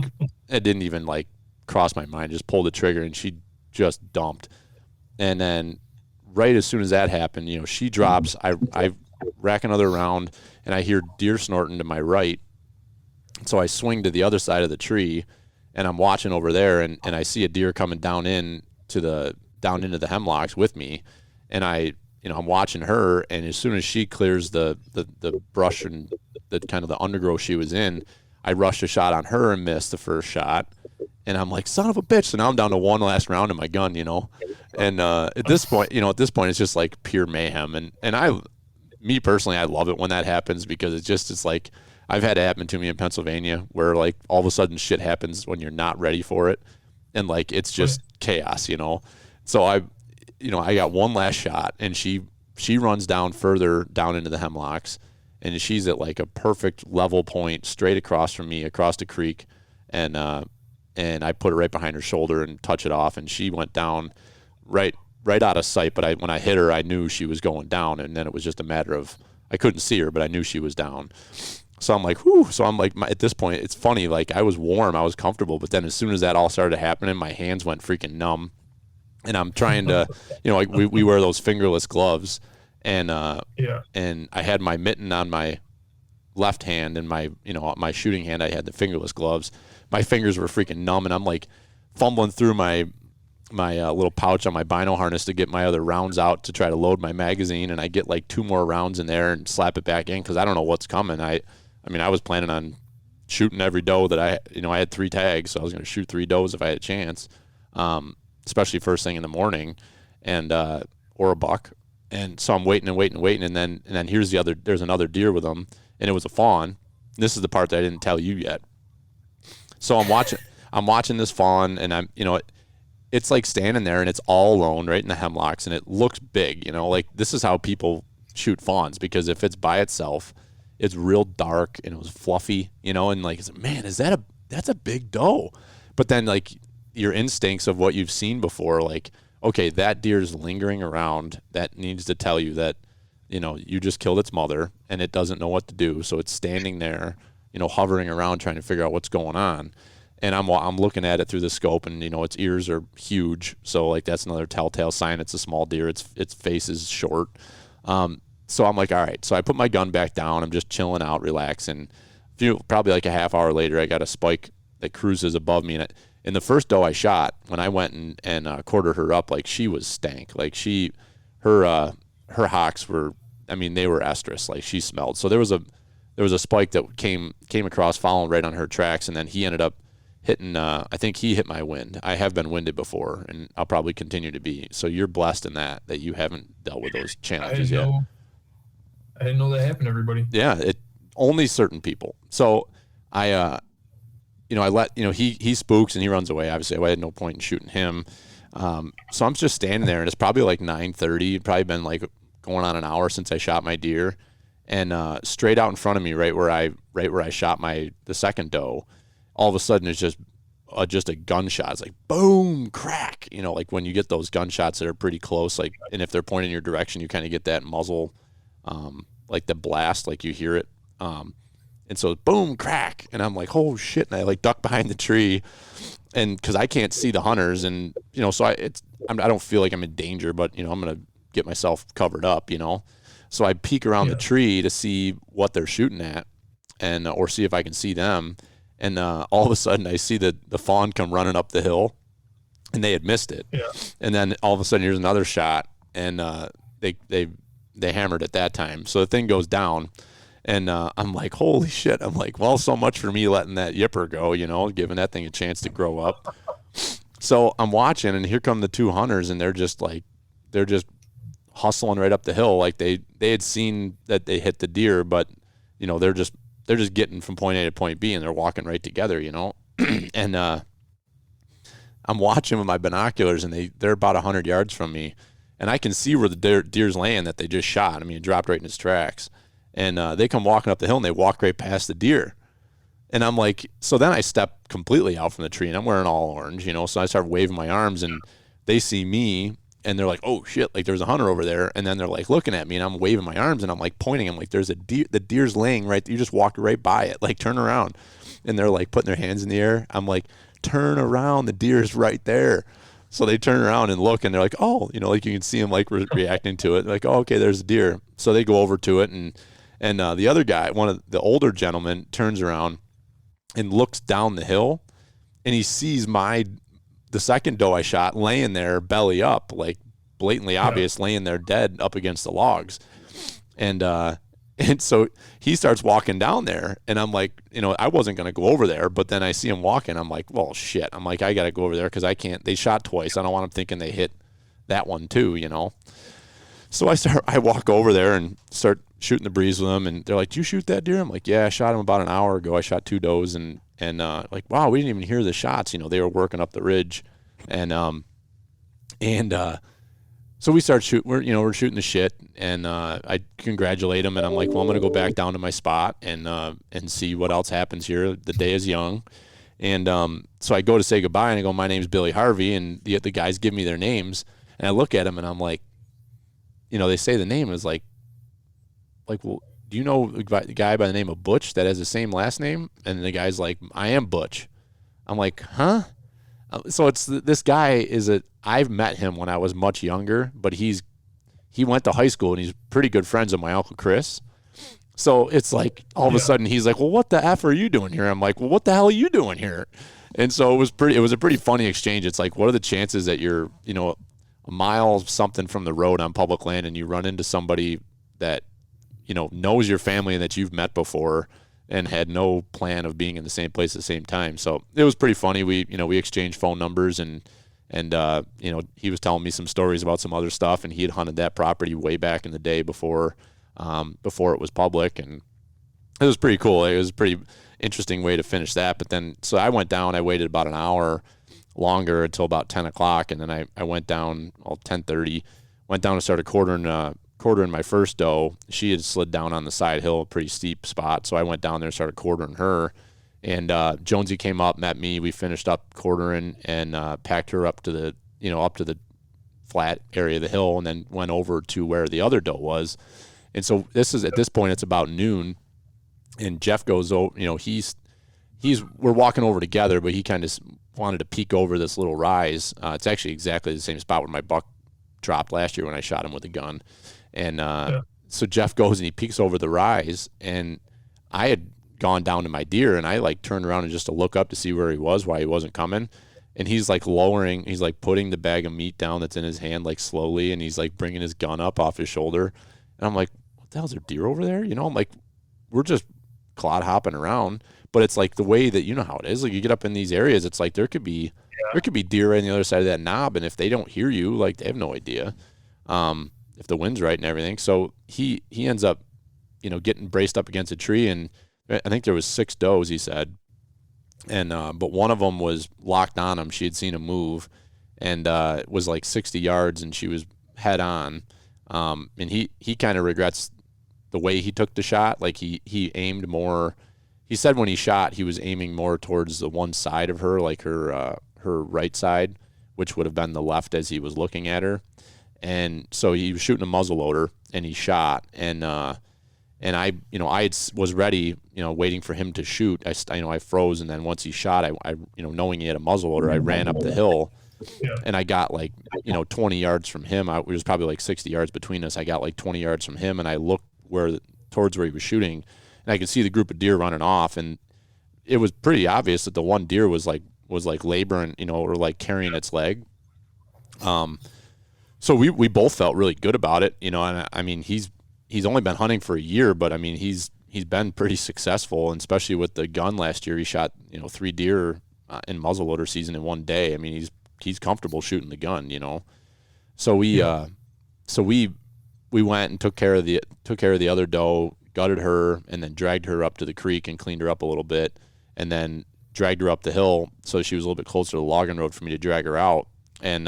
it didn't even like cross my mind, just pulled the trigger, and she just dumped. And then right as soon as that happened, she drops, I rack another round, and I hear deer snorting to my right. So I swing to the other side of the tree, and I'm watching over there, and I see a deer coming down into the hemlocks with me, and I'm watching her, and as soon as she clears the brush and the kind of the undergrowth she was in, I rushed a shot on her and missed the first shot, and I'm like, son of a bitch. So now I'm down to one last round in my gun, and at this point it's just like pure mayhem, and me personally, I love it when that happens, because it's like, I've had it happen to me in Pennsylvania where like all of a sudden shit happens when you're not ready for it, and like it's just chaos, So I got one last shot, and she runs down further down into the hemlocks, and she's at like a perfect level point straight across from me, across the creek, and I put it right behind her shoulder and touch it off, and she went down right out of sight. But when I hit her, I knew she was going down, and then it was just a matter of, I couldn't see her, but I knew she was down. So I'm like, whew. So I'm like, at this point, it's funny. Like, I was warm, I was comfortable, but then as soon as that all started happening, my hands went freaking numb, and I'm trying to, like we wear those fingerless gloves, and Yeah. and I had my mitten on my left hand, and my shooting hand I had the fingerless gloves. My fingers were freaking numb, and I'm like fumbling through my little pouch on my bino harness to get my other rounds out to try to load my magazine, and I get like 2 more rounds in there and slap it back in because I don't know what's coming. I mean, I was planning on shooting every doe that I had 3 tags, so I was going to shoot 3 does if I had a chance, especially first thing in the morning, and or a buck. And so I'm waiting, and then there's another deer with them, and it was a fawn. This is the part that I didn't tell you yet. So I'm watching this fawn, and I'm, it's like standing there, and it's all alone right in the hemlocks, and it looks big, like this is how people shoot fawns, because if it's by itself, it's real dark and it was fluffy, and like, man, that's a big doe. But then like your instincts of what you've seen before, like, okay, that deer's lingering around, that needs to tell you that, you just killed its mother and it doesn't know what to do. So it's standing there, hovering around trying to figure out what's going on. And I'm looking at it through the scope, and its ears are huge, so like that's another telltale sign it's a small deer. Its face is short. So I'm like, all right. So I put my gun back down. I'm just chilling out, relaxing. Probably like a half hour later, I got a spike that cruises above me, and in the first doe I shot, when I went and quartered her up, like she was stank. Like her hocks were, I mean, they were estrus. Like she smelled. So there was a spike that came across, following right on her tracks, and then he ended up hitting, I think he hit my wind. I have been winded before, and I'll probably continue to be. So you're blessed in that you haven't dealt with those challenges yet. I didn't know that happened to everybody. Yeah, only certain people. So I let, he spooks and he runs away. Obviously, I had no point in shooting him. So I'm just standing there, and it's probably like 9:30. It'd probably been like going on an hour since I shot my deer, and straight out in front of me, right where I shot the second doe, all of a sudden it's just a gunshot. It's like boom, crack. Like when you get those gunshots that are pretty close, like, and if they're pointing in your direction, you kind of get that muzzle, like the blast, like you hear it. And so boom, crack, and I'm like, oh shit, and I like duck behind the tree, and because I can't see the hunters, and so I don't feel like I'm in danger, but I'm gonna get myself covered up, So I peek around the tree to see what they're shooting at, and or see if I can see them. And all of a sudden, I see the fawn come running up the hill, and they had missed it. Yeah. And then all of a sudden, here's another shot, and they hammered at that time. So the thing goes down, and I'm like, holy shit! I'm like, well, so much for me letting that yipper go, giving that thing a chance to grow up. So I'm watching, and here come the 2 hunters, and they're just hustling right up the hill, like they had seen that they hit the deer, but they're just getting from point A to point B, and they're walking right together, and I'm watching with my binoculars, and they're about 100 yards from me, and I can see where the deer's laying that they just shot. I mean, it dropped right in his tracks, and they come walking up the hill, and they walk right past the deer, and I'm like, so then I step completely out from the tree, and I'm wearing all orange, so I start waving my arms, and they see me, and they're like, oh shit, like there's a hunter over there. And then they're like looking at me, and I'm waving my arms, and I'm like pointing. I'm like, there's a deer, the deer's laying right, you just walk right by it, like turn around. And they're like putting their hands in the air. I'm like, turn around, the deer's right there. So they turn around and look, and they're like, oh, like you can see them like reacting to it. Like, oh, okay, there's a deer. So they go over to it, and the other guy, one of the older gentlemen, turns around and looks down the hill, and he sees the second doe I shot laying there belly up, like blatantly obvious, laying there dead up against the logs. And so he starts walking down there, and I'm like, I wasn't going to go over there, but then I see him walking. I'm like, well, shit. I'm like, I got to go over there because I can't, they shot twice. I don't want them thinking they hit that one too, So I walk over there and start shooting the breeze with them, and they're like, did you shoot that deer? I'm like, yeah, I shot him about an hour ago. I shot 2 does, and like, wow, we didn't even hear the shots. They were working up the ridge, and so we start shooting. We're shooting the shit, and I congratulate him, and I'm like, well, I'm gonna go back down to my spot and see what else happens here. The day is young, and so I go to say goodbye, and I go, my name's Billy Harvey, and the guys give me their names, and I look at them, and I'm like, they say the name is like, well, do you know a guy by the name of Butch that has the same last name? And the guy's like, I am Butch. I'm like, huh? So it's this guy is I've met him when I was much younger, but he went to high school and he's pretty good friends with my Uncle Chris. So it's like all of a sudden he's like, well, what the F are you doing here? I'm like, well, what the hell are you doing here? And so it was a pretty funny exchange. It's like, what are the chances that you're, a mile something from the road on public land and you run into somebody that, knows your family and that you've met before and had no plan of being in the same place at the same time. So it was pretty funny. We exchanged phone numbers and he was telling me some stories about some other stuff, and he had hunted that property way back in the day before it was public, and it was pretty cool. It was a pretty interesting way to finish that. But then, so I went down, I waited about an hour longer until about 10 o'clock. And then I went down 10:30, went down and started quartering my first doe. She had slid down on the side hill, a pretty steep spot. So I went down there and started quartering her. And Jonesy came up, met me. We finished up quartering and packed her up to the flat area of the hill, and then went over to where the other doe was. And so at this point, it's about noon, and Jeff goes over. We're walking over together, but he kind of wanted to peek over this little rise. It's actually exactly the same spot where my buck dropped last year when I shot him with a gun. And so Jeff goes and he peeks over the rise, and I had gone down to my deer, and I turned around and just to look up to see where he was, why he wasn't coming. And he's putting the bag of meat down that's in his hand slowly, and he's bringing his gun up off his shoulder. And I'm like, what the hell's there, deer over there? I'm like, we're just clod hopping around. But it's the way that, how it is. You get up in these areas, it's there could be deer right on the other side of that knob, and if they don't hear you, they have no idea if the wind's right and everything. So he ends up, getting braced up against a tree, and I think there was 6 does, he said. And but one of them was locked on him. She had seen him move, and it was 60 yards, and she was head on. And he kind of regrets the way he took the shot. He aimed more. He said when he shot, he was aiming more towards the one side of her, her right side, which would have been the left as he was looking at her. And so he was shooting a muzzleloader, and he shot. And I was ready, waiting for him to shoot. I froze, and then once he shot, I knowing he had a muzzleloader, I ran up the hill, and I got 20 yards from him. It was probably 60 yards between us. I got 20 yards from him, and I looked towards where he was shooting, and I could see the group of deer running off, and it was pretty obvious that the one deer was laboring, or carrying its leg. So we both felt really good about it, and I mean he's only been hunting for a year, but I mean he's been pretty successful, and especially with the gun last year. He shot 3 deer in muzzleloader season in one day. I mean he's comfortable shooting the gun, So we went and took care of the other doe, gutted her, and then dragged her up to the creek and cleaned her up a little bit, and then dragged her up the hill so she was a little bit closer to the logging road for me to drag her out. And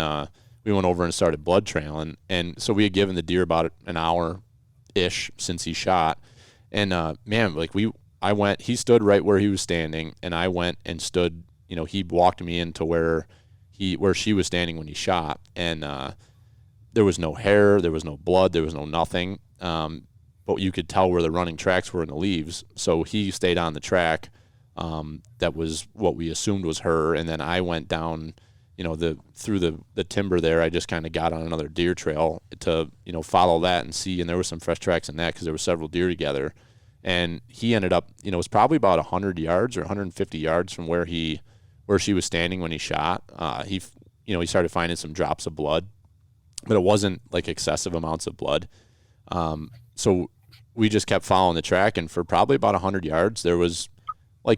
we went over and started blood trailing, and so we had given the deer about an hour-ish since he shot. And he stood right where he was standing, and I went and stood, he walked me into where she was standing when he shot, and there was no hair, there was no blood, there was no nothing, but you could tell where the running tracks were in the leaves. So he stayed on the track. That was what we assumed was her, and then I went down through the timber there. I just kind of got on another deer trail to follow that and see, and there were some fresh tracks in that because there were several deer together. And he ended up, it was probably about 100 yards or 150 yards from where she was standing when he shot. He started finding some drops of blood, but it wasn't excessive amounts of blood. So we just kept following the track, and for probably about 100 yards there was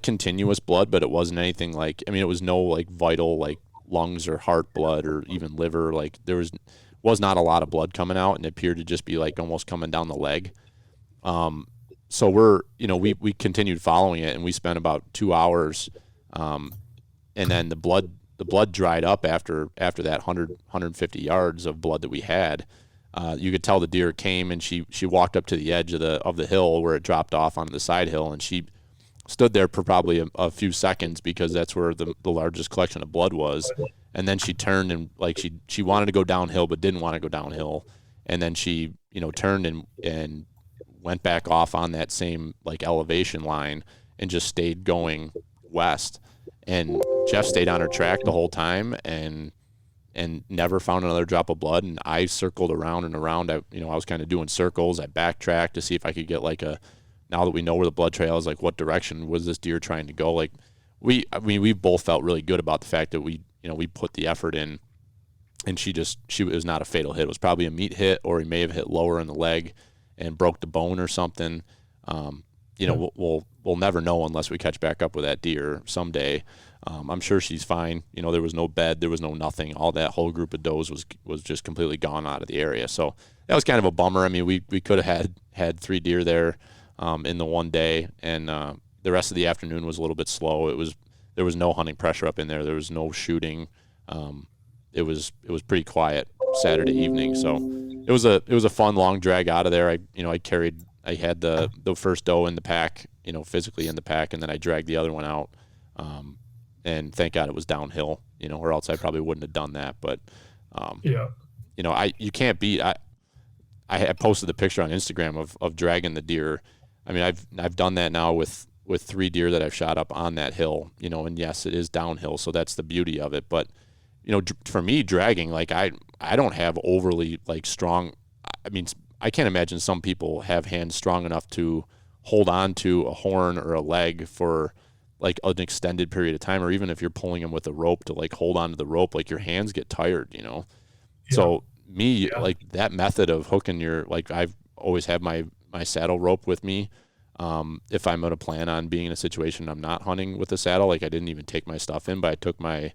continuous blood, but it wasn't anything it was no vital lungs or heart blood or even liver. There was not a lot of blood coming out, and it appeared to just be almost coming down the leg. So we continued following it, and we spent about 2 hours, and then the blood dried up after that 150 yards of blood that we had. You could tell the deer came, and she walked up to the edge of the hill where it dropped off onto the side hill, and she stood there for probably a few seconds because that's where the largest collection of blood was. And then she turned and she wanted to go downhill but didn't want to go downhill. And then she, turned and went back off on that same elevation line and just stayed going west. And Jeff stayed on her track the whole time, and and never found another drop of blood. And I circled around and around. I was kind of doing circles. I backtracked to see if I could get like now that we know where the blood trail is, like what direction was this deer trying to go? Like we both felt really good about the fact that we put the effort in, and it was not a fatal hit. It was probably a meat hit, or he may have hit lower in the leg and broke the bone or something. We'll never know unless we catch back up with that deer someday. I'm sure she's fine. There was no bed, there was no nothing. All that whole group of does was just completely gone out of the area. So that was kind of a bummer. I mean, we could have had 3 deer there in the one day, and the rest of the afternoon was a little bit slow. There was no hunting pressure up in there. There was no shooting. It was pretty quiet Saturday evening. So it was a fun long drag out of there. I had the first doe in the pack, physically in the pack, and then I dragged the other one out. And thank God it was downhill, or else I probably wouldn't have done that. But you can't beat. I had posted the picture on Instagram of dragging the deer. I mean, I've done that now with 3 deer that I've shot up on that hill, and yes, it is downhill, so that's the beauty of it. But for me, dragging, like I don't have overly like strong. I mean, I can't imagine some people have hands strong enough to hold on to a horn or a leg for like an extended period of time, or even if you're pulling them with a rope to like hold on to the rope, like your hands get tired, Yeah. So like that method of hooking I've always had my saddle rope with me. If I'm going to plan on being in a situation I'm not hunting with a saddle, like I didn't even take my stuff in, but I took my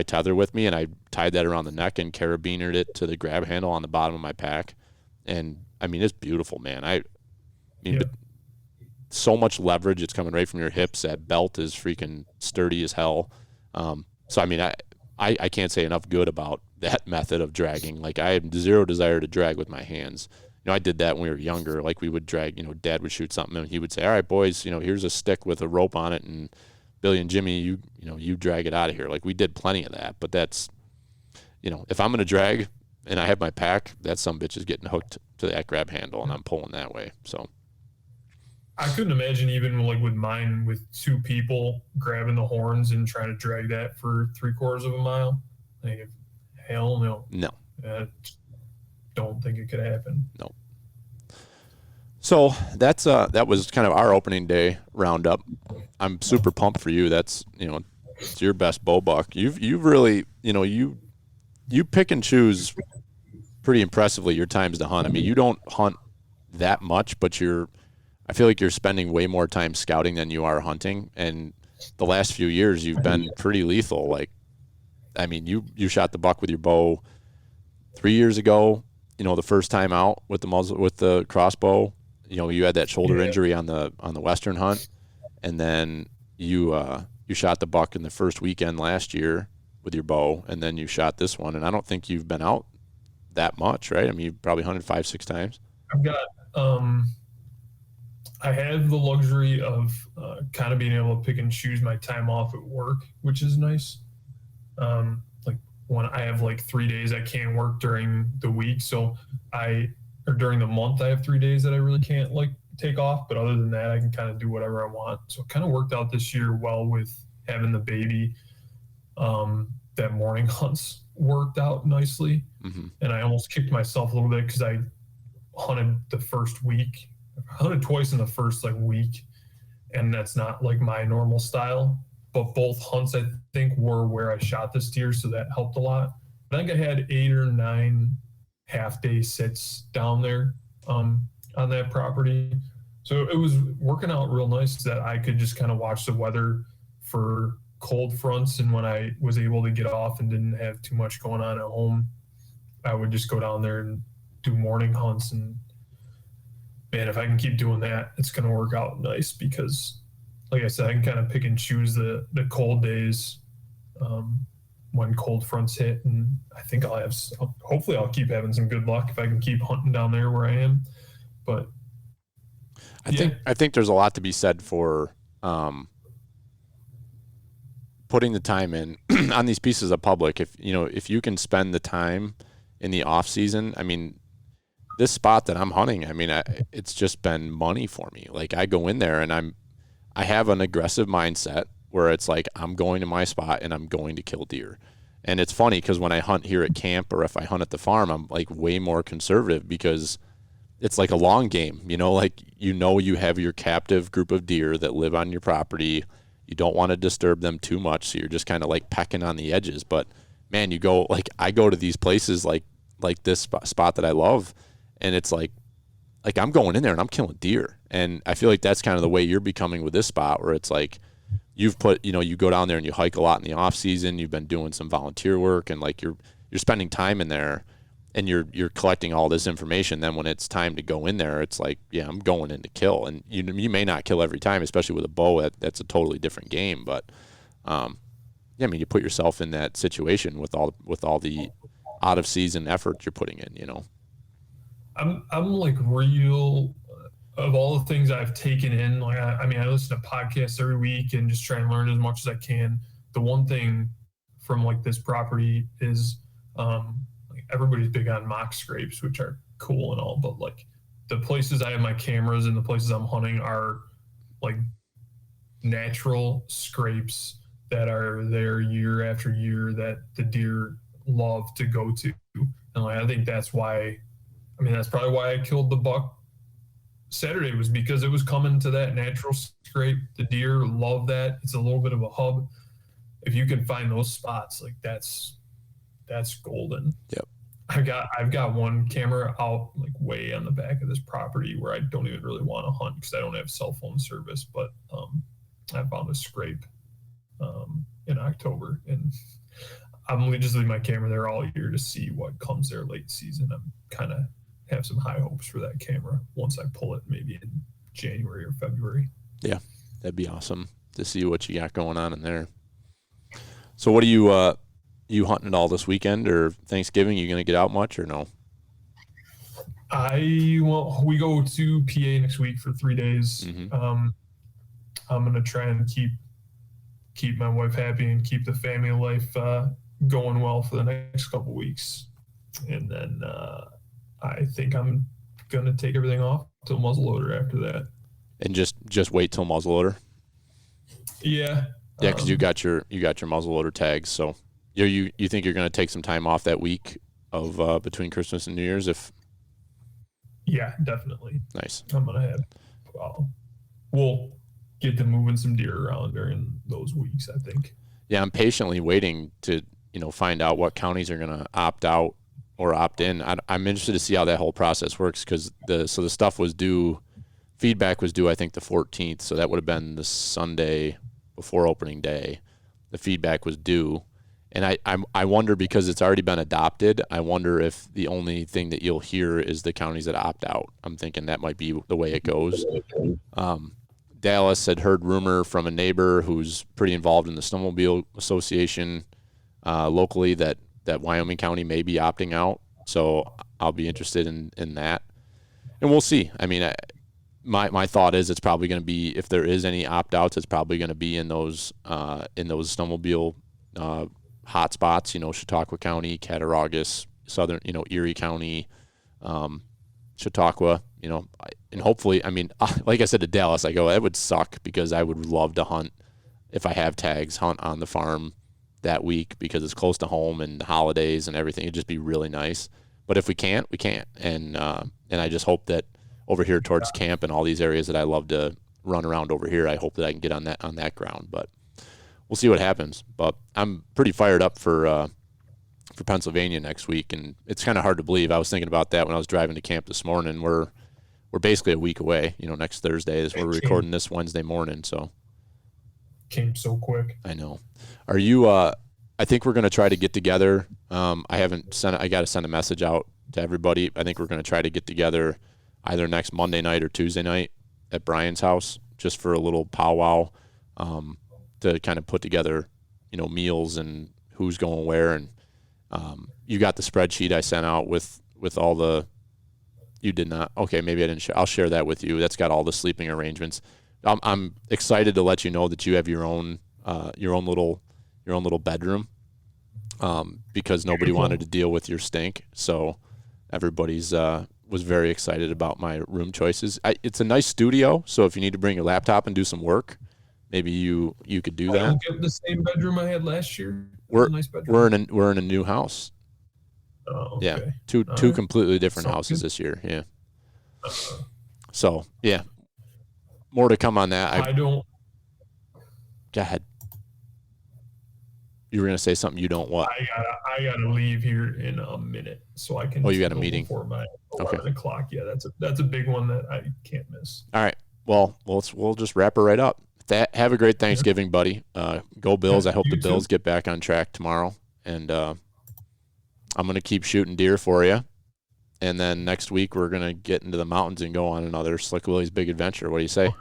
tether with me and I tied that around the neck and carabinered it to the grab handle on the bottom of my pack. And I mean, it's beautiful, man. But so much leverage. It's coming right from your hips. That belt is freaking sturdy as hell. So, I mean, I can't say enough good about that method of dragging. Like I have zero desire to drag with my hands. I did that when we were younger. Like we would drag, Dad would shoot something and he would say, all right, boys, here's a stick with a rope on it. And Billy and Jimmy, you drag it out of here. Like we did plenty of that, but that's, if I'm going to drag and I have my pack, that some bitch is getting hooked to that grab handle and I'm pulling that way. So I couldn't imagine even like with mine with 2 people grabbing the horns and trying to drag that for 3/4 of a mile. Like, hell no. No. Don't think it could happen. No. So that was kind of our opening day roundup. I'm super pumped for you. That's it's your best bow buck. You've really you pick and choose pretty impressively your times to hunt. I mean, you don't hunt that much, but I feel like you're spending way more time scouting than you are hunting. And the last few years you've been pretty lethal. Like, I mean, you shot the buck with your bow 3 years ago. The first time out with the crossbow. You had that shoulder injury on the western hunt, and then you shot the buck in the first weekend last year with your bow, and then you shot this one. And I don't think you've been out that much, right? I mean, you probably hunted 5-6 times. I've got I have the luxury of kind of being able to pick and choose my time off at work, which is nice. Like when I have like 3 days I can't work during the week, so or during the month I have 3 days that I really can't like take off, but other than that I can kind of do whatever I want. So it kind of worked out this year well with having the baby. That morning hunts worked out nicely. Mm-hmm. And I almost kicked myself a little bit because I hunted the first week. I hunted twice in the first like week, and that's not like my normal style. But both hunts I think were where I shot this deer, so that helped a lot. I think I had 8 or 9 half-day sits down there on that property. So it was working out real nice that I could just kind of watch the weather for cold fronts, and when I was able to get off and didn't have too much going on at home, I would just go down there and do morning hunts. And man, if I can keep doing that, it's going to work out nice because, like I said, I can kind of pick and choose the cold days when cold fronts hit. And I think hopefully I'll keep having some good luck if I can keep hunting down there where I am. But I think there's a lot to be said for putting the time in on these pieces of public. If you can spend the time in the off season, I mean, this spot that I'm hunting, I mean, it's just been money for me. Like I go in there and I have an aggressive mindset where it's like, I'm going to my spot and I'm going to kill deer. And it's funny because when I hunt here at camp or if I hunt at the farm, I'm like way more conservative because it's like a long game, like you have your captive group of deer that live on your property. You don't want to disturb them too much, so you're just kind of like pecking on the edges. But man, I go to these places like this spot that I love, and it's like I'm going in there and I'm killing deer. And I feel like that's kind of the way you're becoming with this spot, where it's like you go down there and you hike a lot in the off season. You've been doing some volunteer work, and like you're spending time in there, and you're collecting all this information. Then when it's time to go in there, it's like, yeah, I'm going in to kill. And you may not kill every time, especially with a bow. That's a totally different game. But yeah, I mean, you put yourself in that situation with all the out of season effort you're putting in. I'm like real of all the things I've taken in. Like I mean, I listen to podcasts every week and just try and learn as much as I can. The one thing from like this property is like everybody's big on mock scrapes, which are cool and all, but like the places I have my cameras and the places I'm hunting are like natural scrapes that are there year after year that the deer love to go to. And like I think that's why, I mean, that's probably why I killed the buck Saturday, was because it was coming to that natural scrape. The deer love that. It's a little bit of a hub. If you can find those spots, like that's golden. Yep. I've got one camera out like way on the back of this property where I don't even really want to hunt because I don't have cell phone service, but I found a scrape in October, and I'm just leaving my camera there all year to see what comes there late season. I'm kind of have some high hopes for that camera once I pull it maybe in January or February. Yeah, that'd be awesome to see what you got going on in there. So what are you hunting at all this weekend or Thanksgiving? You gonna get out much or no? We go to PA next week for 3 days. Mm-hmm. I'm gonna try and keep my wife happy and keep the family life going well for the next couple weeks, and then I think I'm gonna take everything off till muzzleloader after that. And just wait till muzzleloader. Yeah. Yeah, because you got your muzzleloader tags. So you think you're gonna take some time off that week of between Christmas and New Year's? Yeah, definitely. Nice. I'm gonna have. We'll get to moving some deer around during those weeks, I think. Yeah, I'm patiently waiting to find out what counties are gonna opt out or opt in. I'm interested to see how that whole process works because the stuff was due, feedback was due I think the 14th, so that would have been the Sunday before opening day. The feedback was due, and I wonder, because it's already been adopted, I wonder if the only thing that you'll hear is the counties that opt out. I'm thinking that might be the way it goes. Dallas had heard rumor from a neighbor who's pretty involved in the Snowmobile Association locally that Wyoming County may be opting out. So I'll be interested in that. And we'll see. I mean, my thought is it's probably going to be, if there is any opt-outs, it's probably going to be in those snowmobile hot spots, Chautauqua County, Cattaraugus, southern, Erie County, Chautauqua, and hopefully, I mean, like I said to Dallas, I go, it would suck because I would love to hunt, if I have tags, hunt on the farm that week because it's close to home and the holidays and everything. It'd just be really nice. But if we can't, we can't. And I just hope that over here towards camp and all these areas that I love to run around over here, I hope that I can get on that ground. But we'll see what happens. But I'm pretty fired up for Pennsylvania next week, and it's kind of hard to believe. I was thinking about that when I was driving to camp this morning. We're basically a week away. Next Thursday is we're recording this Wednesday morning, so came so quick. I know. Are you? I think we're gonna try to get together. I got to send a message out to everybody. I think we're gonna try to get together either next Monday night or Tuesday night at Brian's house, just for a little powwow, to kind of put together, meals and who's going where. And you got the spreadsheet I sent out with all the. You did not. Okay, maybe I didn't. I'll share that with you. That's got all the sleeping arrangements. I'm excited to let you know that you have your own little bedroom, because nobody wanted to deal with your stink. So everybody's was very excited about my room choices. It's a nice studio, so if you need to bring your laptop and do some work, maybe you could do that. I don't get the same bedroom I had last year. a nice bedroom. We're in a new house. Oh, okay. Yeah, two completely different houses this year. Yeah. So yeah, more to come on that. I don't. Go ahead. You were gonna say something. You don't what? I gotta leave here in a minute, so I can. Oh, you got a meeting before my 11 o'clock. Yeah, that's a big one that I can't miss. All right. Well, we'll just wrap her right up. Have a great Thanksgiving, buddy. Go Bills. I hope the Bills get back on track tomorrow, and I'm gonna keep shooting deer for you. And then next week we're gonna get into the mountains and go on another Slick Willie's big adventure. What do you say?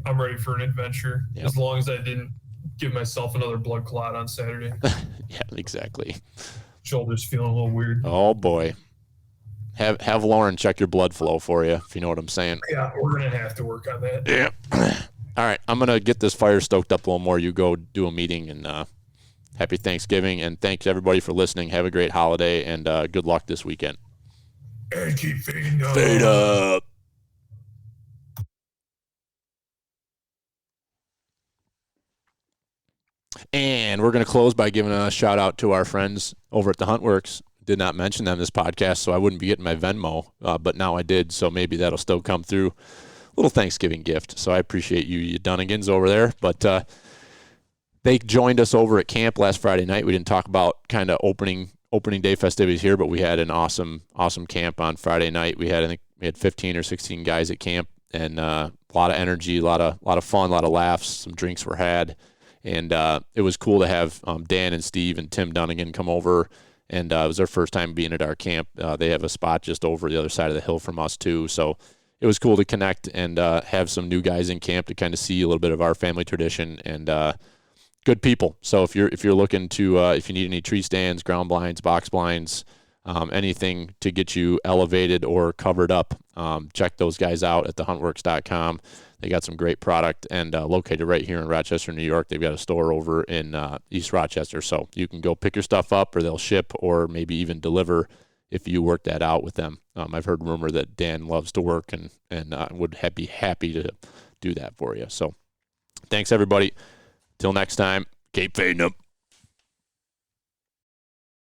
I'm ready for an adventure. Yep. As long as I didn't give myself another blood clot on Saturday. Yeah, exactly. Shoulders feeling a little weird. Oh boy. Have Lauren check your blood flow for you, if you know what I'm saying. Yeah, we're gonna have to work on that. Yeah. All right, I'm gonna get this fire stoked up a little more. You go do a meeting, and happy Thanksgiving, and thanks everybody for listening. Have a great holiday, and good luck this weekend. And keep fading up. Fade up. And we're going to close by giving a shout out to our friends over at the Huntworks. Did not mention them this podcast, so I wouldn't be getting my Venmo, but now I did, so maybe that'll still come through. Little Thanksgiving gift. So I appreciate you Dunnigans over there. But they joined us over at camp last Friday night. We didn't talk about kind of opening day festivities here, but we had an awesome camp on Friday night. I think we had 15 or 16 guys at camp, and a lot of energy, a lot of fun, a lot of laughs. Some drinks were had. And it was cool to have Dan and Steve and Tim Dunnigan come over, and it was their first time being at our camp. They have a spot just over the other side of the hill from us too, so it was cool to connect and have some new guys in camp to kind of see a little bit of our family tradition, and good people. So if you're looking to if you need any tree stands, ground blinds, box blinds, anything to get you elevated or covered up, check those guys out at thehuntworks.com. They got some great product, and located right here in Rochester, New York. They've got a store over in East Rochester, so you can go pick your stuff up, or they'll ship, or maybe even deliver if you work that out with them. I've heard rumor that Dan loves to work and would be happy to do that for you. So thanks, everybody. Till next time, keep fading up.